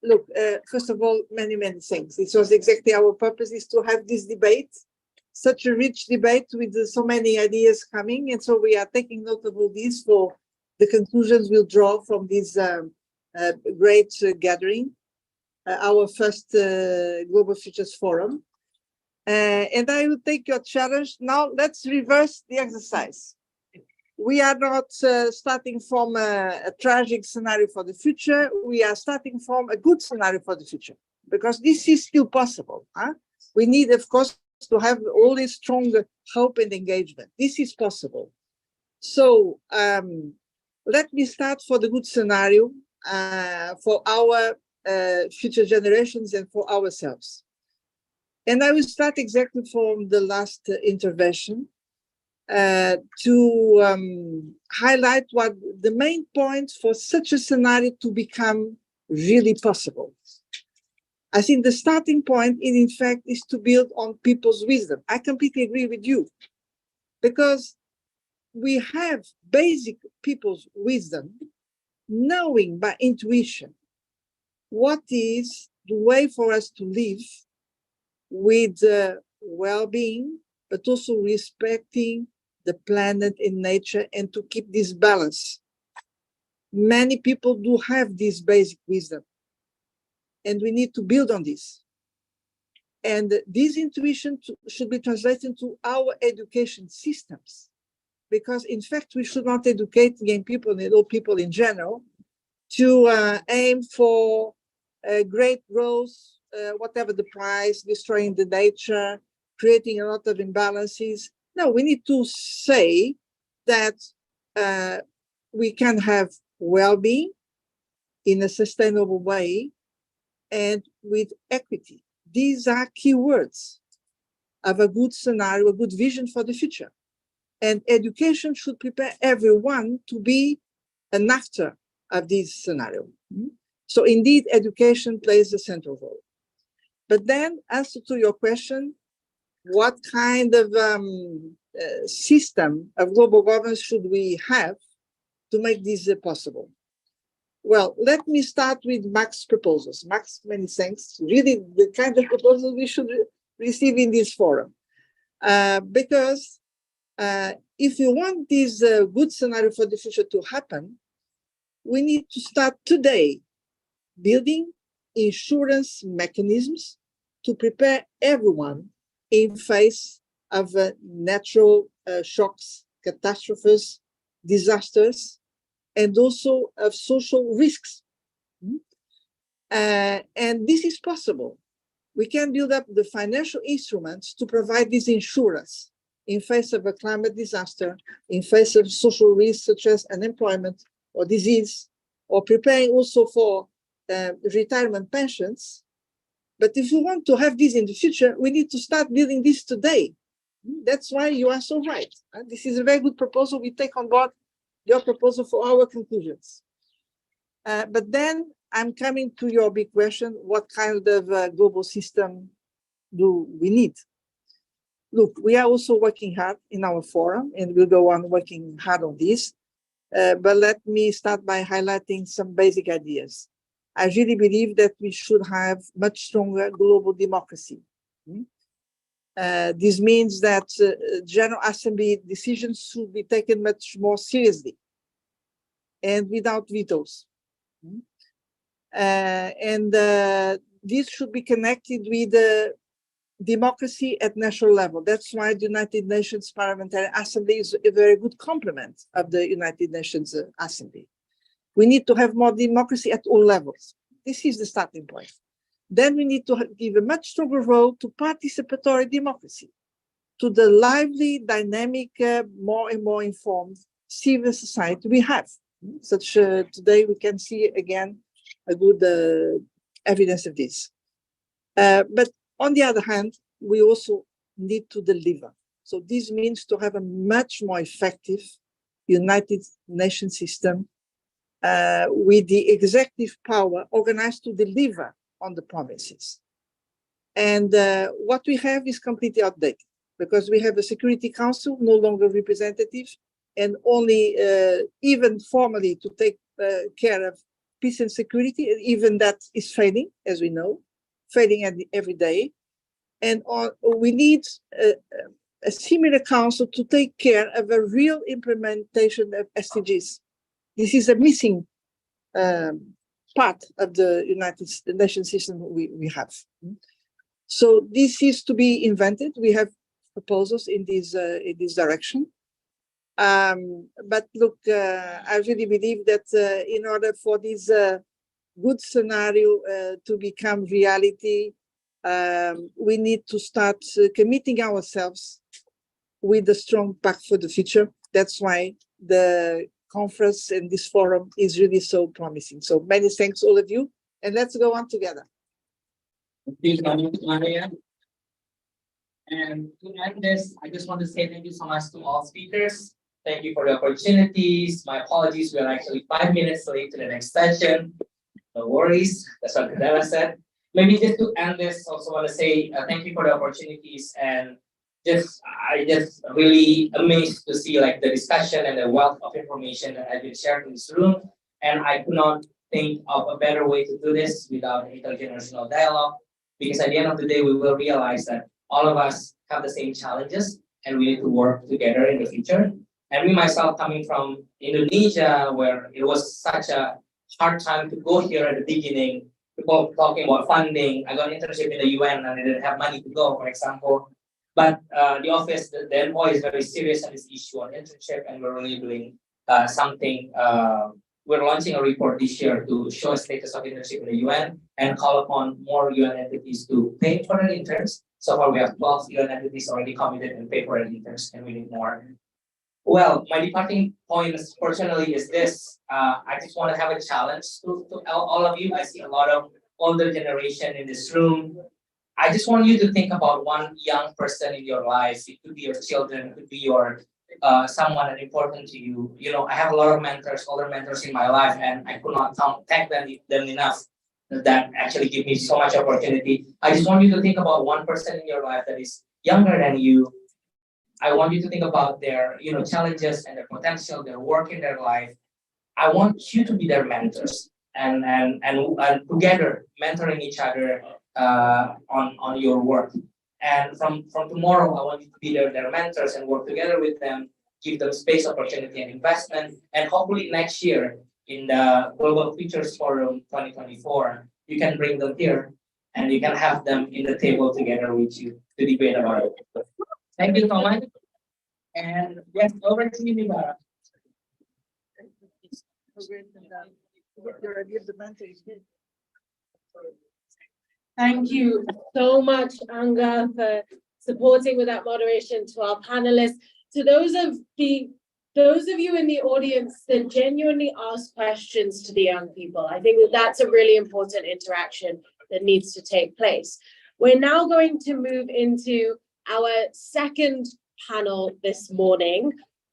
Look, first of all, many things. It was exactly our purpose, is to have this debate, such a rich debate with so many ideas coming. And so we are taking note of all these for the conclusions we'll draw from this great gathering, our first Global Futures Forum. And I will take your challenge. Now let's reverse the exercise. We are not starting from a tragic scenario for the future. We are starting from a good scenario for the future, because this is still possible. We need, of course, to have all this strong hope and engagement. This is possible. So let me start for the good scenario for our future generations and for ourselves. And I will start exactly from the last intervention to highlight what the main points for such a scenario to become really possible. I think the starting point, in fact, is to build on people's wisdom. I completely agree with you, because we have basic people's wisdom, knowing by intuition what is the way for us to live with well-being, but also respecting the planet and nature, and to keep this balance. Many people do have this basic wisdom, and we need to build on this. And this intuition should be translated into our education systems, because in fact, we should not educate young people and all people in general to aim for great growth, whatever the price, destroying the nature, creating a lot of imbalances. No, we need to say that we can have well-being in a sustainable way and with equity. These are key words of a good scenario, a good vision for the future. And education should prepare everyone to be an actor of this scenario. So indeed, education plays a central role. But then, answer to your question, what kind of system of global governance should we have to make this possible? Well, let me start with Max's proposals. Max, many thanks. Really, the kind of proposals we should receive in this forum. Because if you want this good scenario for the future to happen, we need to start today building insurance mechanisms to prepare everyone in face of natural shocks, catastrophes, disasters, and also of social risks. And this is possible. We can build up the financial instruments to provide this insurance in face of a climate disaster, in face of social risks such as unemployment or disease, or preparing also for retirement pensions. But if we want to have this in the future, we need to start building this today. That's why you are so right. This is a very good proposal. We take on board your proposal for our conclusions. But then I'm coming to your big question, what kind of global system do we need? Look, we are also working hard in our forum, and we'll go on working hard on this. But let me start by highlighting some basic ideas. I really believe that we should have much stronger global democracy. This means that General Assembly decisions should be taken much more seriously and without vetoes. This should be connected with democracy at national level. That's why the United Nations Parliamentary Assembly is a very good complement of the United Nations Assembly. We need to have more democracy at all levels. This is the starting point. Then we need to give a much stronger role to participatory democracy, to the lively, dynamic, more and more informed civil society we have. Such today we can see again a good evidence of this. But on the other hand, we also need to deliver. So this means to have a much more effective United Nations system with the executive power organized to deliver on the promises. And what we have is completely outdated because we have a Security Council no longer representative and only even formally to take care of peace and security, even that is failing, as we know, failing every day. And we need a similar council to take care of a real implementation of SDGs. This is a missing part of the United Nations system we have. So this is to be invented. We have proposals in this direction. But look, I really believe that in order for this good scenario to become reality, we need to start committing ourselves with a strong pact for the future. That's why the conference and this forum is really so promising. So many thanks, all of you, and let's go on together. Thank you so much, Maria. And to end this, I just want to say thank you so much to all speakers. Thank you for the opportunities. My apologies, we are actually 5 minutes late to the next session. No worries, that's what Cadella said. Maybe just to end this, also want to say thank you for the opportunities, and I just really amazed to see like the discussion and the wealth of information that has been shared in this room. And I could not think of a better way to do this without intergenerational dialogue, because at the end of the day, we will realize that all of us have the same challenges and we need to work together in the future. And me myself, coming from Indonesia, where it was such a hard time to go here at the beginning, people talking about funding. I got an internship in the UN and I didn't have money to go, for example. But the office, the employee is very serious on this issue on internship, and we're really doing something. We're launching a report this year to show a status of internship in the UN and call upon more UN entities to pay for their interns. So far, we have 12 UN entities already committed and pay for their interns, and we need more. Well, my departing point, fortunately, is this. I just want to have a challenge to all of you. I see a lot of older generation in this room. I just want you to think about one young person in your life. It could be your children, it could be your someone important to you. You know, I have a lot of mentors, older mentors in my life, and I could not thank them enough. That actually give me so much opportunity. I just want you to think about one person in your life that is younger than you. I want you to think about their, challenges and their potential, their work in their life. I want you to be their mentors and together mentoring each other on your work. And from tomorrow, I want you to be their mentors and work together with them, give them space, opportunity, and investment. And hopefully next year in the Global Futures Forum 2024, you can bring them here and you can have them in the table together with you to debate about it. Thank you so much. And yes, over to you, Nibara. Thank you so much, Anga, for supporting with that moderation to our panelists. To those of you in the audience that genuinely ask questions to the young people, I think that's a really important interaction that needs to take place. We're now going to move into our second panel this morning,